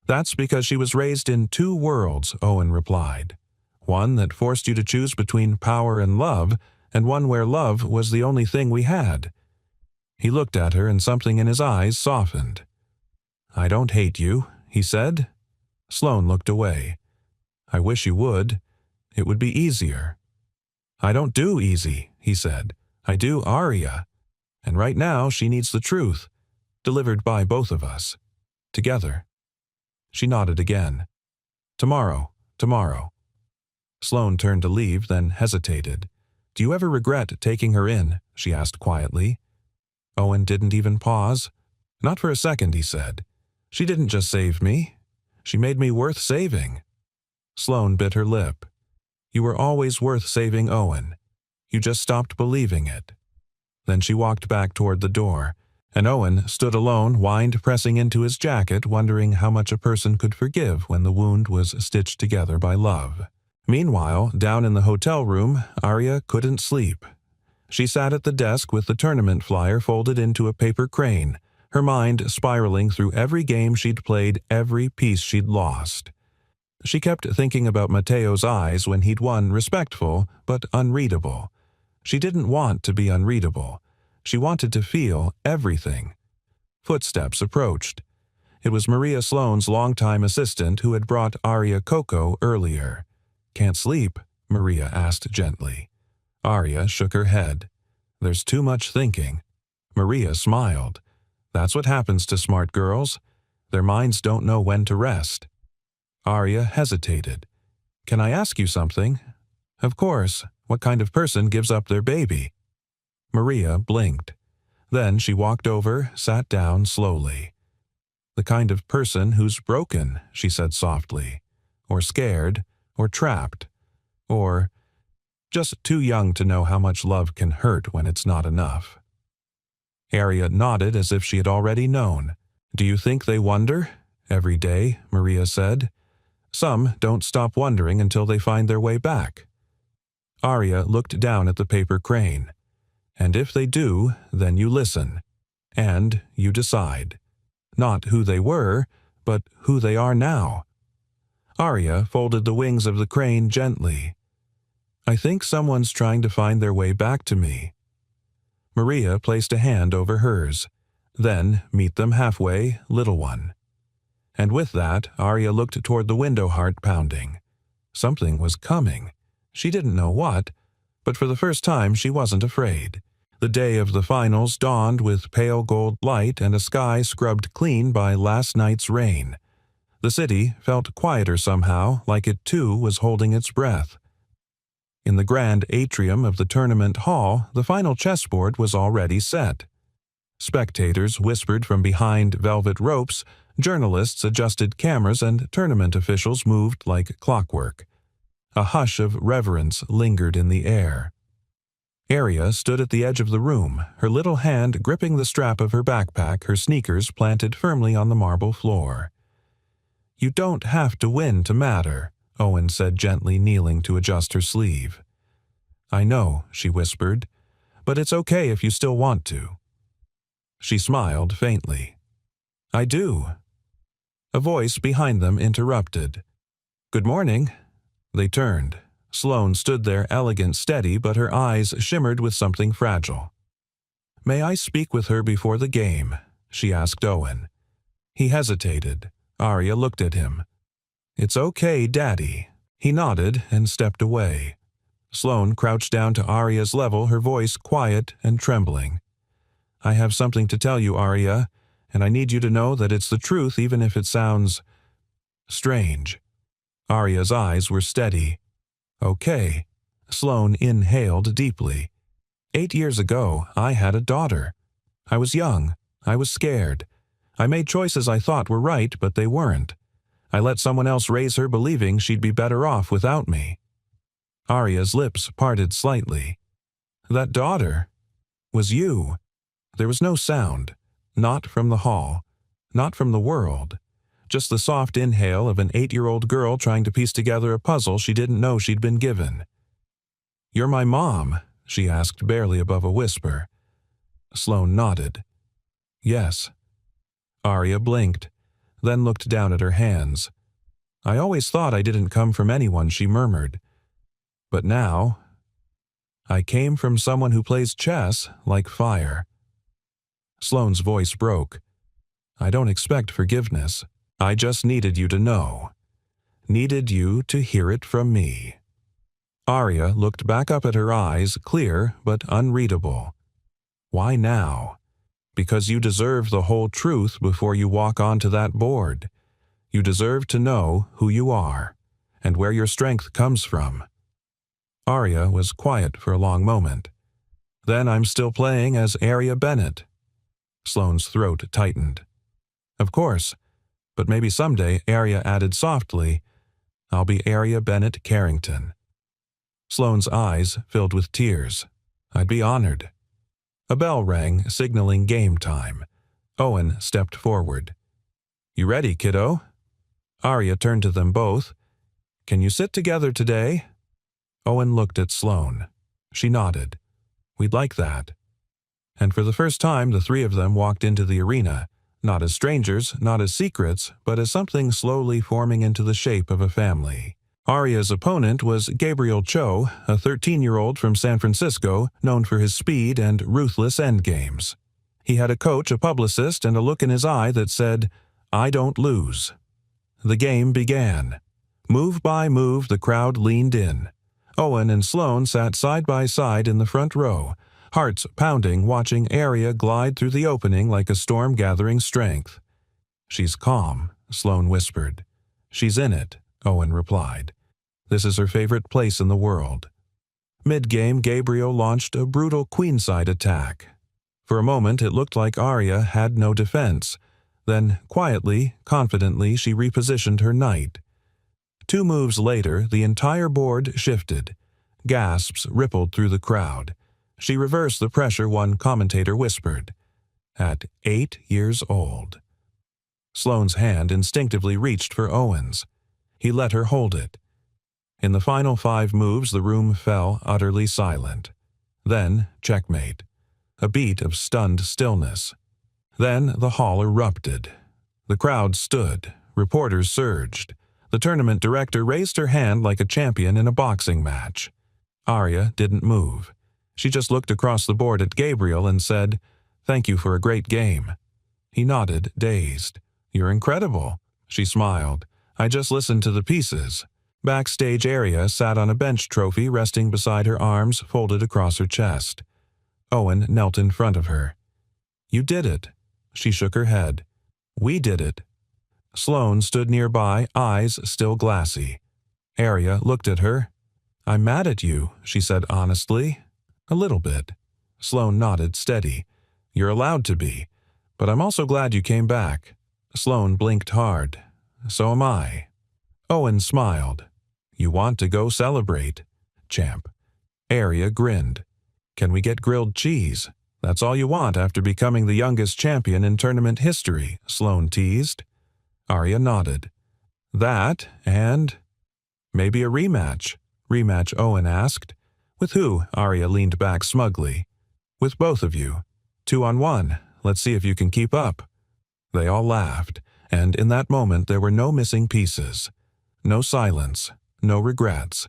That's because she was raised in two worlds, Owen replied. One that forced you to choose between power and love, and one where love was the only thing we had. He looked at her, and something in his eyes softened. I don't hate you, he said. Sloane looked away. I wish you would. It would be easier. I don't do easy, he said. I do aria. And right now she needs the truth, delivered by both of us. Together. She nodded again. Tomorrow. Sloane turned to leave, then hesitated. Do you ever regret taking her in? She asked quietly. Owen didn't even pause. Not for a second, he said. She didn't just save me. She made me worth saving. Sloane bit her lip. You were always worth saving, Owen. You just stopped believing it. Then she walked back toward the door, and Owen stood alone, wind pressing into his jacket, wondering how much a person could forgive when the wound was stitched together by love. Meanwhile, down in the hotel room, Arya couldn't sleep. She sat at the desk with the tournament flyer folded into a paper crane, her mind spiraling through every game she'd played, every piece she'd lost. She kept thinking about Mateo's eyes when he'd won, respectful but unreadable. She didn't want to be unreadable. She wanted to feel everything. Footsteps approached. It was Maria Sloane's longtime assistant who had brought Arya cocoa earlier. "Can't sleep?" Maria asked gently. Arya shook her head. "There's too much thinking." Maria smiled. "That's what happens to smart girls. Their minds don't know when to rest." Arya hesitated. "Can I ask you something?" "Of course. What kind of person gives up their baby?" Maria blinked. Then she walked over, sat down slowly. "The kind of person who's broken," she said softly. "Or scared, or trapped, or just too young to know how much love can hurt when it's not enough." Arya nodded as if she had already known. "Do you think they wonder?" "Every day," Maria said. "Some don't stop wondering until they find their way back." Arya looked down at the paper crane. "And if they do, then you listen. And you decide. Not who they were, but who they are now." Arya folded the wings of the crane gently. "I think someone's trying to find their way back to me." Maria placed a hand over hers. "Then meet them halfway, little one." And with that, Arya looked toward the window, heart pounding. Something was coming. She didn't know what, but for the first time she wasn't afraid. The day of the finals dawned with pale gold light and a sky scrubbed clean by last night's rain. The city felt quieter somehow, like it too was holding its breath. In the grand atrium of the tournament hall, the final chessboard was already set. Spectators whispered from behind velvet ropes, journalists adjusted cameras, and tournament officials moved like clockwork. A hush of reverence lingered in the air. Arya stood at the edge of the room, her little hand gripping the strap of her backpack, her sneakers planted firmly on the marble floor. "You don't have to win to matter," Owen said gently, kneeling to adjust her sleeve. "I know," she whispered, "but it's okay if you still want to." She smiled faintly. "I do." A voice behind them interrupted. "Good morning." They turned. Sloane stood there, elegant, steady, but her eyes shimmered with something fragile. "May I speak with her before the game?" she asked Owen. He hesitated. Arya looked at him. "It's okay, Daddy." He nodded and stepped away. Sloane crouched down to Arya's level, her voice quiet and trembling. "I have something to tell you, Arya, and I need you to know that it's the truth even if it sounds strange." Arya's eyes were steady. "Okay." Sloane inhaled deeply. 8 years ago, I had a daughter. I was young. I was scared. I made choices I thought were right, but they weren't. I let someone else raise her believing she'd be better off without me. Arya's lips parted slightly. "That daughter was you." There was no sound. Not from the hall. Not from the world. Just the soft inhale of an 8-year-old girl trying to piece together a puzzle she didn't know she'd been given. "You're my mom?" she asked, barely above a whisper. Sloane nodded. "Yes." Arya blinked, then looked down at her hands. "I always thought I didn't come from anyone," she murmured. "But now, I came from someone who plays chess like fire." Sloane's voice broke. "I don't expect forgiveness. I just needed you to know. Needed you to hear it from me." Arya looked back up at her eyes, clear but unreadable. "Why now?" "Because you deserve the whole truth before you walk onto that board. You deserve to know who you are, and where your strength comes from." Arya was quiet for a long moment. "Then I'm still playing as Arya Bennett." Sloane's throat tightened. "Of course, but maybe someday," Arya added softly, "I'll be Arya Bennett Carrington." Sloane's eyes filled with tears. "I'd be honored." A bell rang, signaling game time. Owen stepped forward. "You ready, kiddo?" Arya turned to them both. Can you sit together today? Owen looked at Sloane. She nodded. We'd like that. And for the first time, the three of them walked into the arena, not as strangers, not as secrets, but as something slowly forming into the shape of a family. Arya's opponent was Gabriel Cho, a 13-year-old from San Francisco known for his speed and ruthless endgames. He had a coach, a publicist, and a look in his eye that said, "I don't lose." The game began. Move by move, the crowd leaned in. Owen and Sloane sat side by side in the front row, hearts pounding, watching Arya glide through the opening like a storm gathering strength. "She's calm," Sloane whispered. "She's in it," Owen replied. "This is her favorite place in the world." Mid-game, Gabriel launched a brutal queenside attack. For a moment, it looked like Arya had no defense. Then, quietly, confidently, she repositioned her knight. 2 moves later, the entire board shifted. Gasps rippled through the crowd. She reversed the pressure, one commentator whispered. At 8 years old. Sloane's hand instinctively reached for Owen's. He let her hold it. In the final 5 moves, the room fell utterly silent. Then, checkmate. A beat of stunned stillness. Then the hall erupted. The crowd stood. Reporters surged. The tournament director raised her hand like a champion in a boxing match. Arya didn't move. She just looked across the board at Gabriel and said, "Thank you for a great game." He nodded, dazed. "You're incredible." She smiled. "I just listened to the pieces." Backstage, Arya sat on a bench trophy resting beside her arms folded across her chest. Owen knelt in front of her. "You did it." She shook her head. "We did it." Sloane stood nearby, eyes still glassy. Arya looked at her. "I'm mad at you," she said honestly. "A little bit." Sloane nodded, steady. "You're allowed to be. But I'm also glad you came back." Sloane blinked hard. "So am I." Owen smiled. "You want to go celebrate, champ." Arya grinned. "Can we get grilled cheese? That's all you want after becoming the youngest champion in tournament history," Sloane teased. Arya nodded. "That, and maybe a rematch." "Rematch?" Owen asked. "With who?" Arya leaned back smugly. "With both of you. 2-on-1. Let's see if you can keep up." They all laughed, and in that moment there were no missing pieces. No silence, no regrets.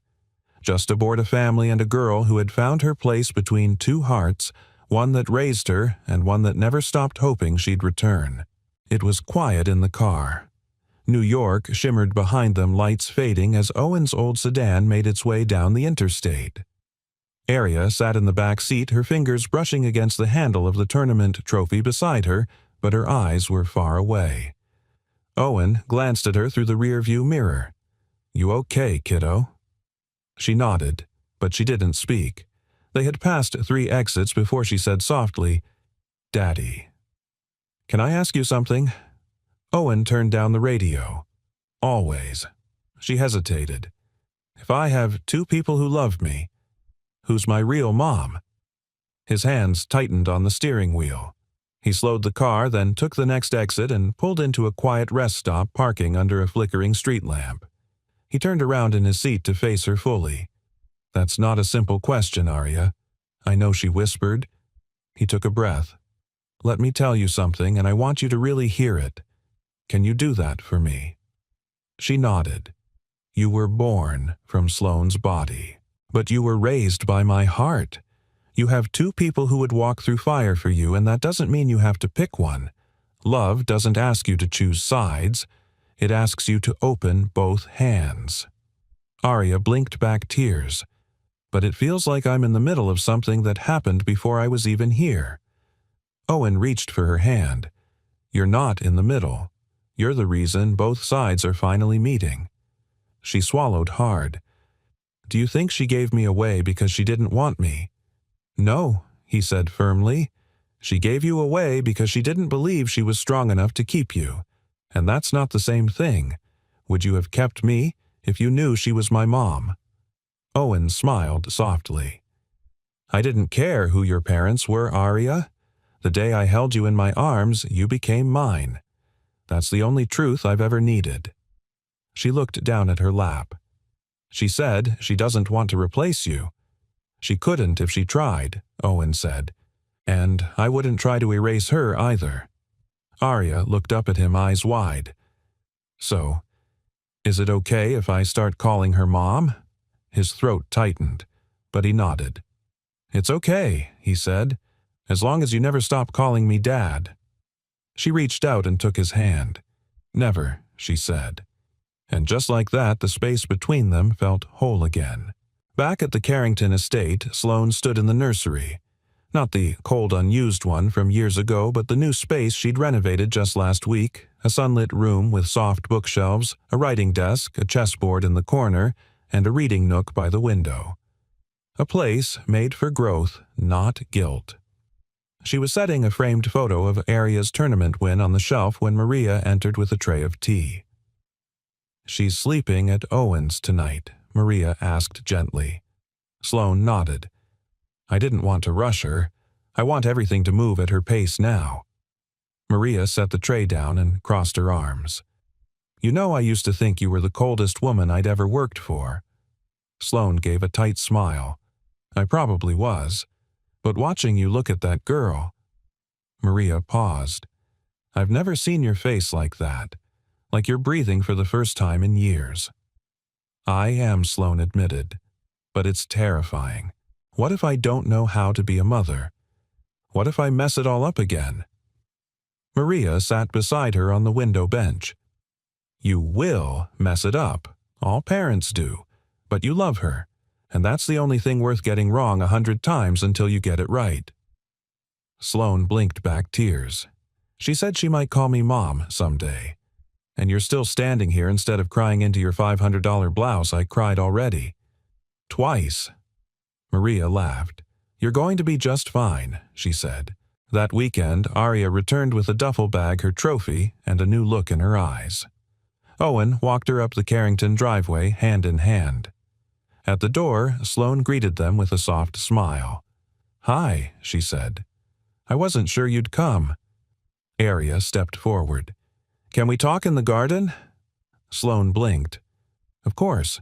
Just aboard a family and a girl who had found her place between 2 hearts, one that raised her and one that never stopped hoping she'd return. It was quiet in the car. New York shimmered behind them, lights fading as Owen's old sedan made its way down the interstate. Arya sat in the back seat, her fingers brushing against the handle of the tournament trophy beside her, but her eyes were far away. Owen glanced at her through the rearview mirror. "You okay, kiddo?" She nodded, but she didn't speak. They had passed 3 exits before she said softly, "Daddy." "Can I ask you something?" Owen turned down the radio. "Always." She hesitated. "If I have 2 people who love me, who's my real mom?" His hands tightened on the steering wheel. He slowed the car, then took the next exit and pulled into a quiet rest stop parking under a flickering street lamp. He turned around in his seat to face her fully. "That's not a simple question, Arya." "I know," she whispered. He took a breath. "Let me tell you something, and I want you to really hear it. Can you do that for me?" She nodded. "You were born from Sloane's body, but you were raised by my heart. You have 2 people who would walk through fire for you, and that doesn't mean you have to pick one. Love doesn't ask you to choose sides. It asks you to open both hands." Arya blinked back tears. "But it feels like I'm in the middle of something that happened before I was even here." Owen reached for her hand. "You're not in the middle. You're the reason both sides are finally meeting." She swallowed hard. "Do you think she gave me away because she didn't want me?" "No," he said firmly. "She gave you away because she didn't believe she was strong enough to keep you. And that's not the same thing. Would you have kept me if you knew she was my mom?" Owen smiled softly. "I didn't care who your parents were, Arya. The day I held you in my arms, you became mine. That's the only truth I've ever needed." She looked down at her lap. She said she doesn't want to replace you. She couldn't if she tried, Owen said. And I wouldn't try to erase her either. Arya looked up at him, eyes wide. So, is it okay if I start calling her Mom? His throat tightened, but he nodded. It's okay, he said, as long as you never stop calling me Dad. She reached out and took his hand. Never, she said. And just like that, the space between them felt whole again. Back at the Carrington estate, Sloane stood in the nursery. Not the cold, unused one from years ago, but the new space she'd renovated just last week, a sunlit room with soft bookshelves, a writing desk, a chessboard in the corner, and a reading nook by the window. A place made for growth, not guilt. She was setting a framed photo of Arya's tournament win on the shelf when Maria entered with a tray of tea. She's sleeping at Owen's tonight, Maria asked gently. Sloane nodded. I didn't want to rush her. I want everything to move at her pace now. Maria set the tray down and crossed her arms. You know, I used to think you were the coldest woman I'd ever worked for. Sloane gave a tight smile. I probably was. But watching you look at that girl... Maria paused. I've never seen your face like that. Like you're breathing for the first time in years. I am, Sloane admitted. But it's terrifying. What if I don't know how to be a mother? What if I mess it all up again? Maria sat beside her on the window bench. You will mess it up. All parents do. But you love her. And that's the only thing worth getting wrong 100 times until you get it right. Sloane blinked back tears. She said she might call me Mom someday. And you're still standing here instead of crying into your $500 blouse. I cried already. Twice. Maria laughed. You're going to be just fine, she said. That weekend, Arya returned with a duffel bag, her trophy, and a new look in her eyes. Owen walked her up the Carrington driveway, hand in hand. At the door, Sloane greeted them with a soft smile. Hi, she said. I wasn't sure you'd come. Arya stepped forward. Can we talk in the garden? Sloane blinked. Of course.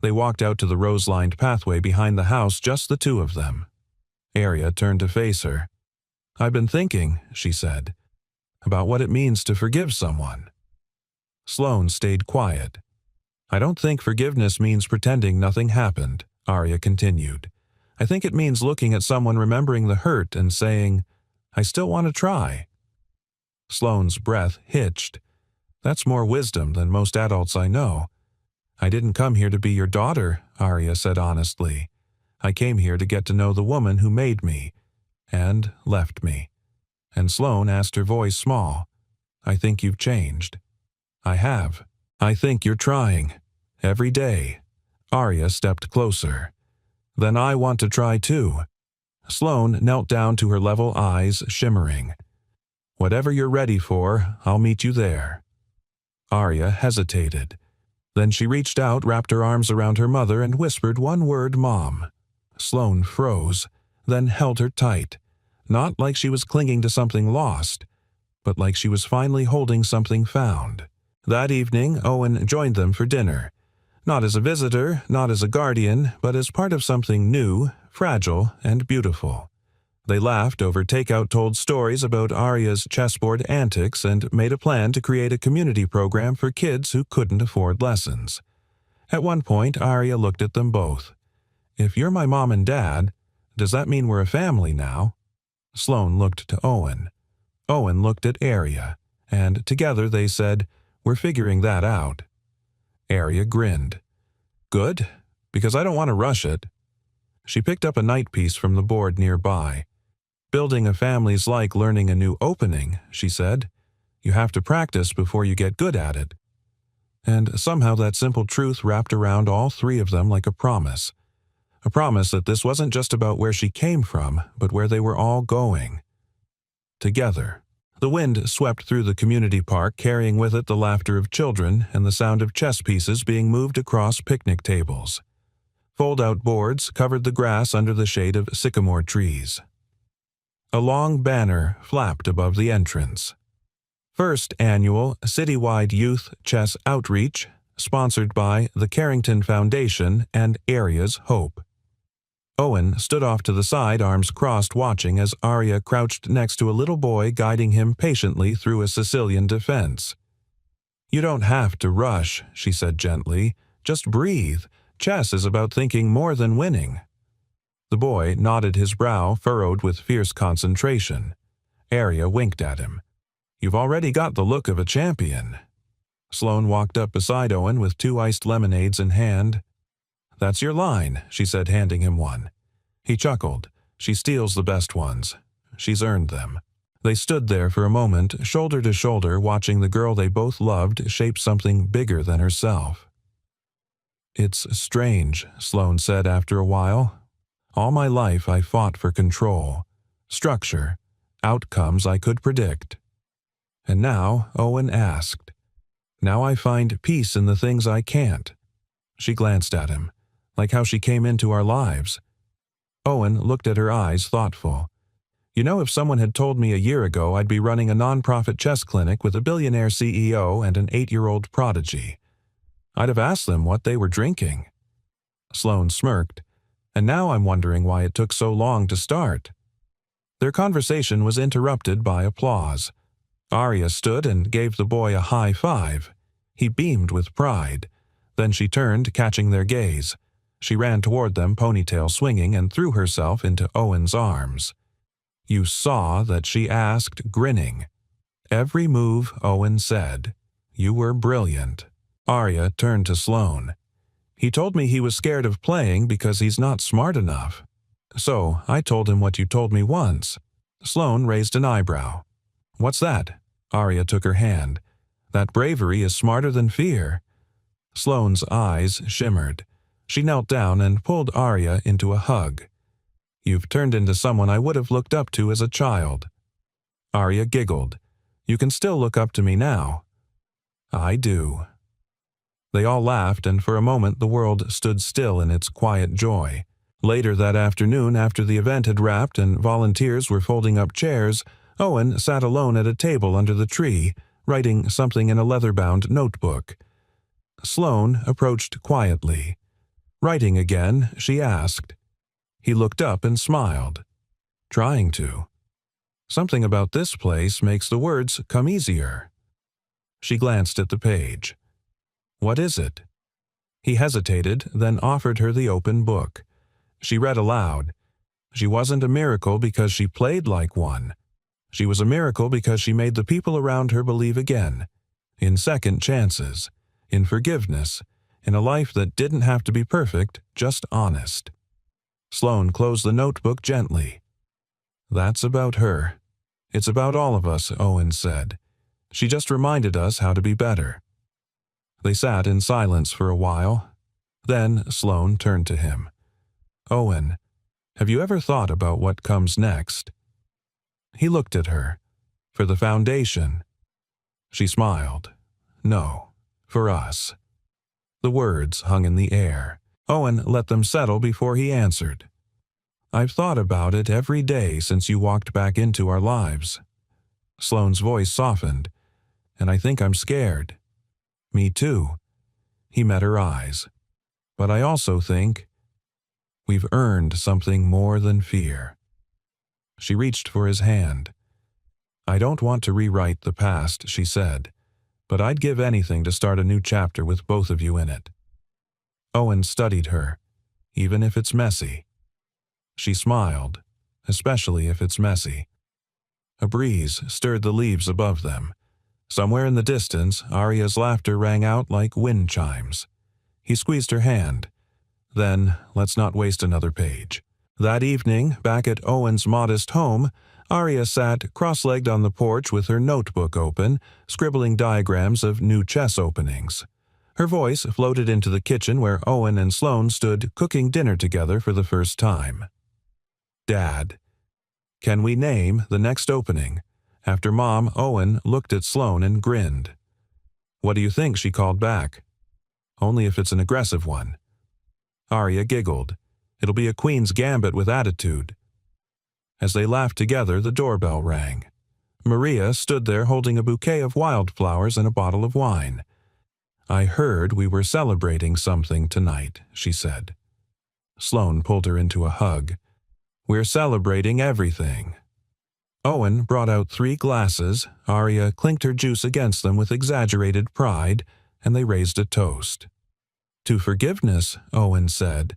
They walked out to the rose-lined pathway behind the house, just the two of them. Arya turned to face her. I've been thinking, she said, about what it means to forgive someone. Sloane stayed quiet. I don't think forgiveness means pretending nothing happened, Arya continued. I think it means looking at someone, remembering the hurt, and saying, I still want to try. Sloane's breath hitched. That's more wisdom than most adults I know. I didn't come here to be your daughter, Arya said honestly. I came here to get to know the woman who made me, and left me. And Sloane asked, her voice small, I think you've changed. I have. I think you're trying. Every day. Arya stepped closer. Then I want to try too. Sloane knelt down to her level, eyes shimmering. Whatever you're ready for, I'll meet you there. Arya hesitated. Then she reached out, wrapped her arms around her mother, and whispered one word, Mom. Sloane froze, then held her tight, not like she was clinging to something lost, but like she was finally holding something found. That evening, Owen joined them for dinner. Not as a visitor, not as a guardian, but as part of something new, fragile, and beautiful. They laughed over takeout, told stories about Arya's chessboard antics, and made a plan to create a community program for kids who couldn't afford lessons. At one point, Arya looked at them both. If you're my mom and dad, does that mean we're a family now? Sloane looked to Owen. Owen looked at Arya, and together they said, We're figuring that out. Arya grinned. Good, because I don't want to rush it. She picked up a night piece from the board nearby. Building a family's like learning a new opening, she said. You have to practice before you get good at it. And somehow that simple truth wrapped around all three of them like a promise. A promise that this wasn't just about where she came from, but where they were all going. Together. The wind swept through the community park, carrying with it the laughter of children and the sound of chess pieces being moved across picnic tables. Fold-out boards covered the grass under the shade of sycamore trees. A long banner flapped above the entrance. First Annual Citywide Youth Chess Outreach, sponsored by the Carrington Foundation and Area's Hope. Owen stood off to the side, arms crossed, watching as Arya crouched next to a little boy guiding him patiently through a Sicilian defense. "You don't have to rush," she said gently. "Just breathe. Chess is about thinking more than winning." The boy nodded, his brow furrowed with fierce concentration. Arya winked at him. "You've already got the look of a champion." Sloane walked up beside Owen with 2 iced lemonades in hand. "That's your line," she said, handing him one. He chuckled. "She steals the best ones. She's earned them." They stood there for a moment, shoulder to shoulder, watching the girl they both loved shape something bigger than herself. "It's strange," Sloane said after a while. "All my life I fought for control, structure, outcomes I could predict. And now," Owen asked, "now I find peace in the things I can't." She glanced at him, like how she came into our lives. Owen looked at her eyes, thoughtful. "You know, if someone had told me a year ago I'd be running a nonprofit chess clinic with a billionaire CEO and an 8-year-old prodigy, I'd have asked them what they were drinking." Sloane smirked. "And now I'm wondering why it took so long to start." Their conversation was interrupted by applause. Arya stood and gave the boy a high five. He beamed with pride. Then she turned, catching their gaze. She ran toward them, ponytail swinging, and threw herself into Owen's arms. "You saw that?" she asked, grinning. "Every move," Owen said. "You were brilliant." Arya turned to Sloane. "He told me he was scared of playing because he's not smart enough. So I told him what you told me once." Sloane raised an eyebrow. "What's that?" Arya took her hand. "That bravery is smarter than fear." Sloane's eyes shimmered. She knelt down and pulled Arya into a hug. "You've turned into someone I would have looked up to as a child." Arya giggled. "You can still look up to me now." "I do." They all laughed, and for a moment the world stood still in its quiet joy. Later that afternoon, after the event had wrapped and volunteers were folding up chairs, Owen sat alone at a table under the tree, writing something in a leather-bound notebook. Sloane approached quietly. "Writing again?" she asked. He looked up and smiled. "Trying to. Something about this place makes the words come easier." She glanced at the page. "What is it?" He hesitated, then offered her the open book. She read aloud. She wasn't a miracle because she played like one. She was a miracle because she made the people around her believe again. In second chances. In forgiveness. In a life that didn't have to be perfect, just honest. Sloane closed the notebook gently. "That's about her. It's about all of us," Owen said. "She just reminded us how to be better." They sat in silence for a while. Then Sloane turned to him. "Owen, have you ever thought about what comes next?" He looked at her. "For the foundation?" She smiled. "No, for us." The words hung in the air. Owen let them settle before he answered. "I've thought about it every day since you walked back into our lives." Sloane's voice softened. "And I think I'm scared." "Me too." He met her eyes. "But I also think we've earned something more than fear." She reached for his hand. "I don't want to rewrite the past," she said, "but I'd give anything to start a new chapter with both of you in it." Owen studied her. "Even if it's messy." She smiled. "Especially if it's messy." A breeze stirred the leaves above them. Somewhere in the distance, Arya's laughter rang out like wind chimes. He squeezed her hand. "Then, let's not waste another page." That evening, back at Owen's modest home, Arya sat cross-legged on the porch with her notebook open, scribbling diagrams of new chess openings. Her voice floated into the kitchen where Owen and Sloane stood cooking dinner together for the first time. "Dad, can we name the next opening?" After Mom, Owen looked at Sloane and grinned. "What do you think?" she called back. "Only if it's an aggressive one." Arya giggled. "It'll be a queen's gambit with attitude." As they laughed together, the doorbell rang. Maria stood there holding a bouquet of wildflowers and a bottle of wine. I heard we were celebrating something tonight, she said. Sloane pulled her into a hug. We're celebrating everything. Owen brought out 3 glasses, Arya clinked her juice against them with exaggerated pride, and they raised a toast. To forgiveness, Owen said.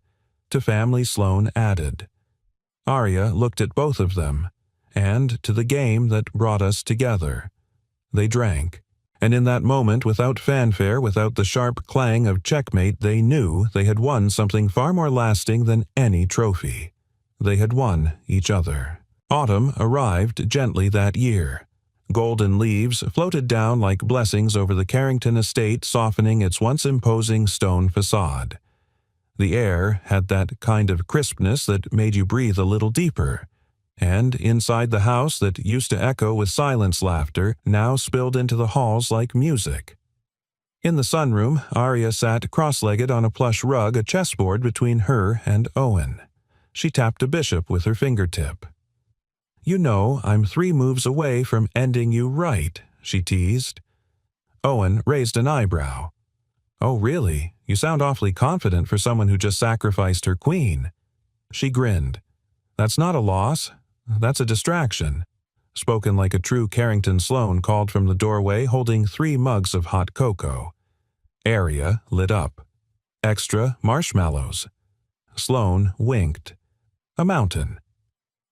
To family, Sloane added. Arya looked at both of them, and to the game that brought us together. They drank, and in that moment, without fanfare, without the sharp clang of checkmate, they knew they had won something far more lasting than any trophy. They had won each other. Autumn arrived gently that year. Golden leaves floated down like blessings over the Carrington estate, softening its once imposing stone facade. The air had that kind of crispness that made you breathe a little deeper, and inside the house that used to echo with silence laughter now spilled into the halls like music. In the sunroom, Arya sat cross-legged on a plush rug, a chessboard between her and Owen. She tapped a bishop with her fingertip. You know, I'm 3 moves away from ending you right, she teased. Owen raised an eyebrow. Oh, really? You sound awfully confident for someone who just sacrificed her queen. She grinned. That's not a loss. That's a distraction. Spoken like a true Carrington, Sloane called from the doorway holding 3 mugs of hot cocoa. Arya lit up. Extra marshmallows. Sloane winked. A mountain.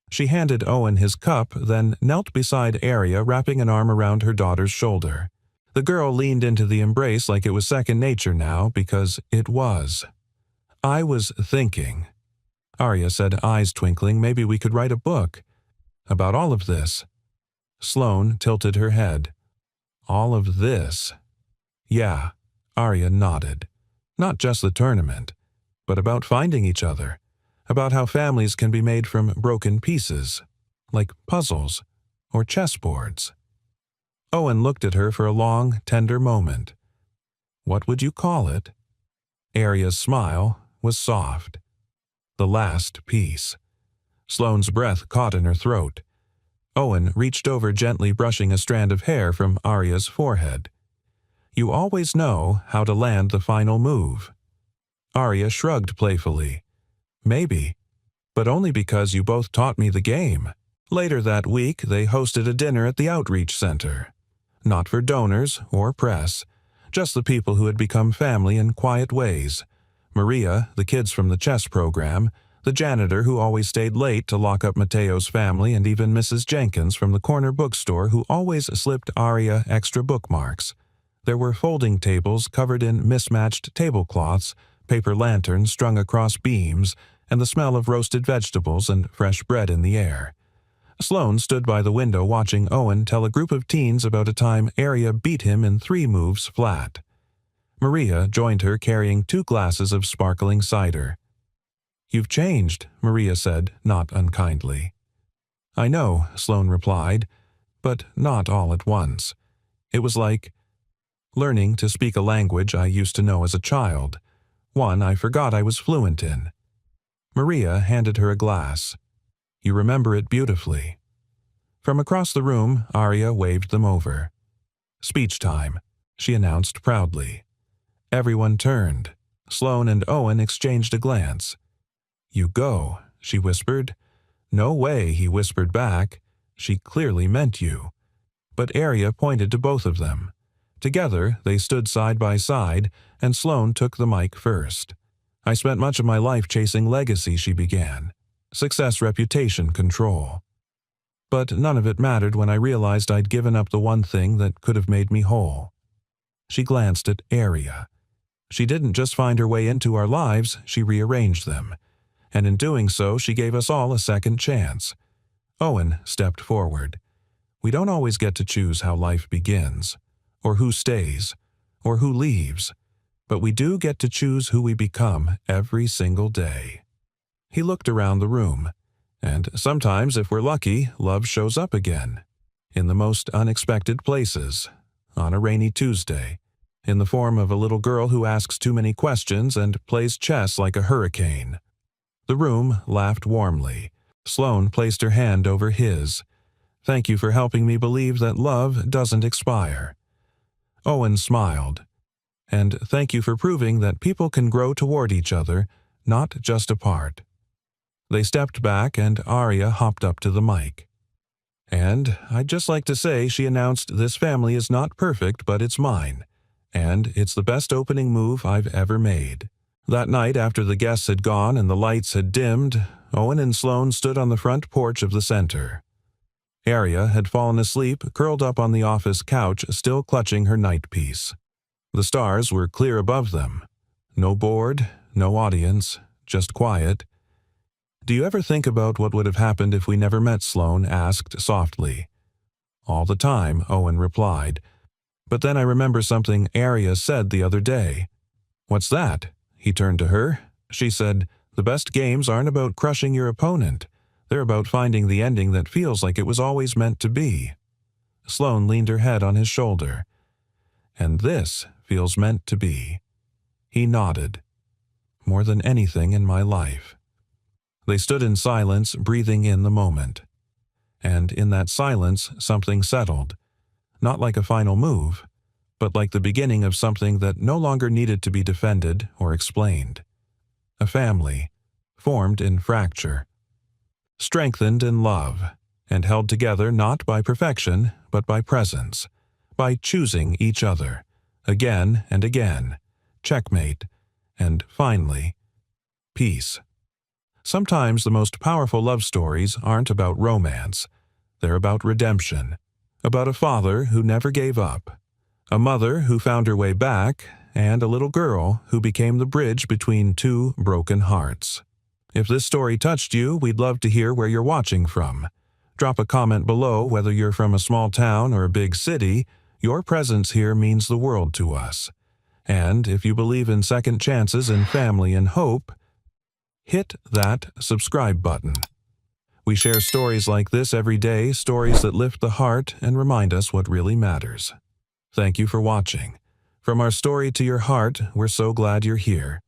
She handed Owen his cup, then knelt beside Arya, wrapping an arm around her daughter's shoulder. The girl leaned into the embrace like it was second nature now, because it was. I was thinking, Arya said, eyes twinkling, maybe we could write a book. About all of this. Sloane tilted her head. All of this? Yeah, Arya nodded. Not just the tournament, but about finding each other. About how families can be made from broken pieces, like puzzles or chessboards. Owen looked at her for a long, tender moment. What would you call it? Arya's smile was soft. The last piece. Sloane's breath caught in her throat. Owen reached over, gently brushing a strand of hair from Arya's forehead. You always know how to land the final move. Arya shrugged playfully. Maybe, but only because you both taught me the game. Later that week, they hosted a dinner at the Outreach Center. Not for donors or press, just the people who had become family in quiet ways. Maria, the kids from the chess program, the janitor who always stayed late to lock up Mateo's family, and even Mrs. Jenkins from the corner bookstore who always slipped Arya extra bookmarks. There were folding tables covered in mismatched tablecloths, paper lanterns strung across beams, and the smell of roasted vegetables and fresh bread in the air. Sloane stood by the window watching Owen tell a group of teens about a time Arya beat him in 3 moves flat. Maria joined her carrying 2 glasses of sparkling cider. You've changed, Maria said, not unkindly. I know, Sloane replied, but not all at once. It was like learning to speak a language I used to know as a child, one I forgot I was fluent in. Maria handed her a glass. You remember it beautifully. From across the room, Arya waved them over. Speech time, she announced proudly. Everyone turned. Sloane and Owen exchanged a glance. You go, she whispered. No way, he whispered back. She clearly meant you. But Arya pointed to both of them. Together, they stood side by side, and Sloane took the mic first. I spent much of my life chasing legacy, she began. Success, reputation, control. But none of it mattered when I realized I'd given up the one thing that could have made me whole. She glanced at Arya. She didn't just find her way into our lives, she rearranged them. And in doing so, she gave us all a second chance. Owen stepped forward. We don't always get to choose how life begins, or who stays, or who leaves, but we do get to choose who we become every single day. He looked around the room, and sometimes, if we're lucky, love shows up again, in the most unexpected places, on a rainy Tuesday, in the form of a little girl who asks too many questions and plays chess like a hurricane. The room laughed warmly. Sloane placed her hand over his. Thank you for helping me believe that love doesn't expire. Owen smiled. And thank you for proving that people can grow toward each other, not just apart." They stepped back and Arya hopped up to the mic. "And I'd just like to say," she announced, "this family is not perfect, but it's mine. And it's the best opening move I've ever made." That night, after the guests had gone and the lights had dimmed, Owen and Sloane stood on the front porch of the center. Arya had fallen asleep, curled up on the office couch, still clutching her night piece. The stars were clear above them. No board, no audience, just quiet. "Do you ever think about what would have happened if we never met?" Sloane asked softly. "All the time," Owen replied. "But then I remember something Arya said the other day." "What's that?" He turned to her. She said, "The best games aren't about crushing your opponent. They're about finding the ending that feels like it was always meant to be." Sloane leaned her head on his shoulder. "And this feels meant to be." He nodded. "More than anything in my life." They stood in silence, breathing in the moment. And in that silence, something settled. Not like a final move, but like the beginning of something that no longer needed to be defended or explained. A family, formed in fracture, strengthened in love, and held together not by perfection, but by presence, by choosing each other, again and again, checkmate, and finally, peace. Sometimes the most powerful love stories aren't about romance. They're about redemption, about a father who never gave up, a mother who found her way back, and a little girl who became the bridge between two broken hearts. If this story touched you, we'd love to hear where you're watching from. Drop a comment below whether you're from a small town or a big city. Your presence here means the world to us. And if you believe in second chances and family and hope, hit that subscribe button. We share stories like this every day, stories that lift the heart and remind us what really matters. Thank you for watching. From our story to your heart, we're so glad you're here.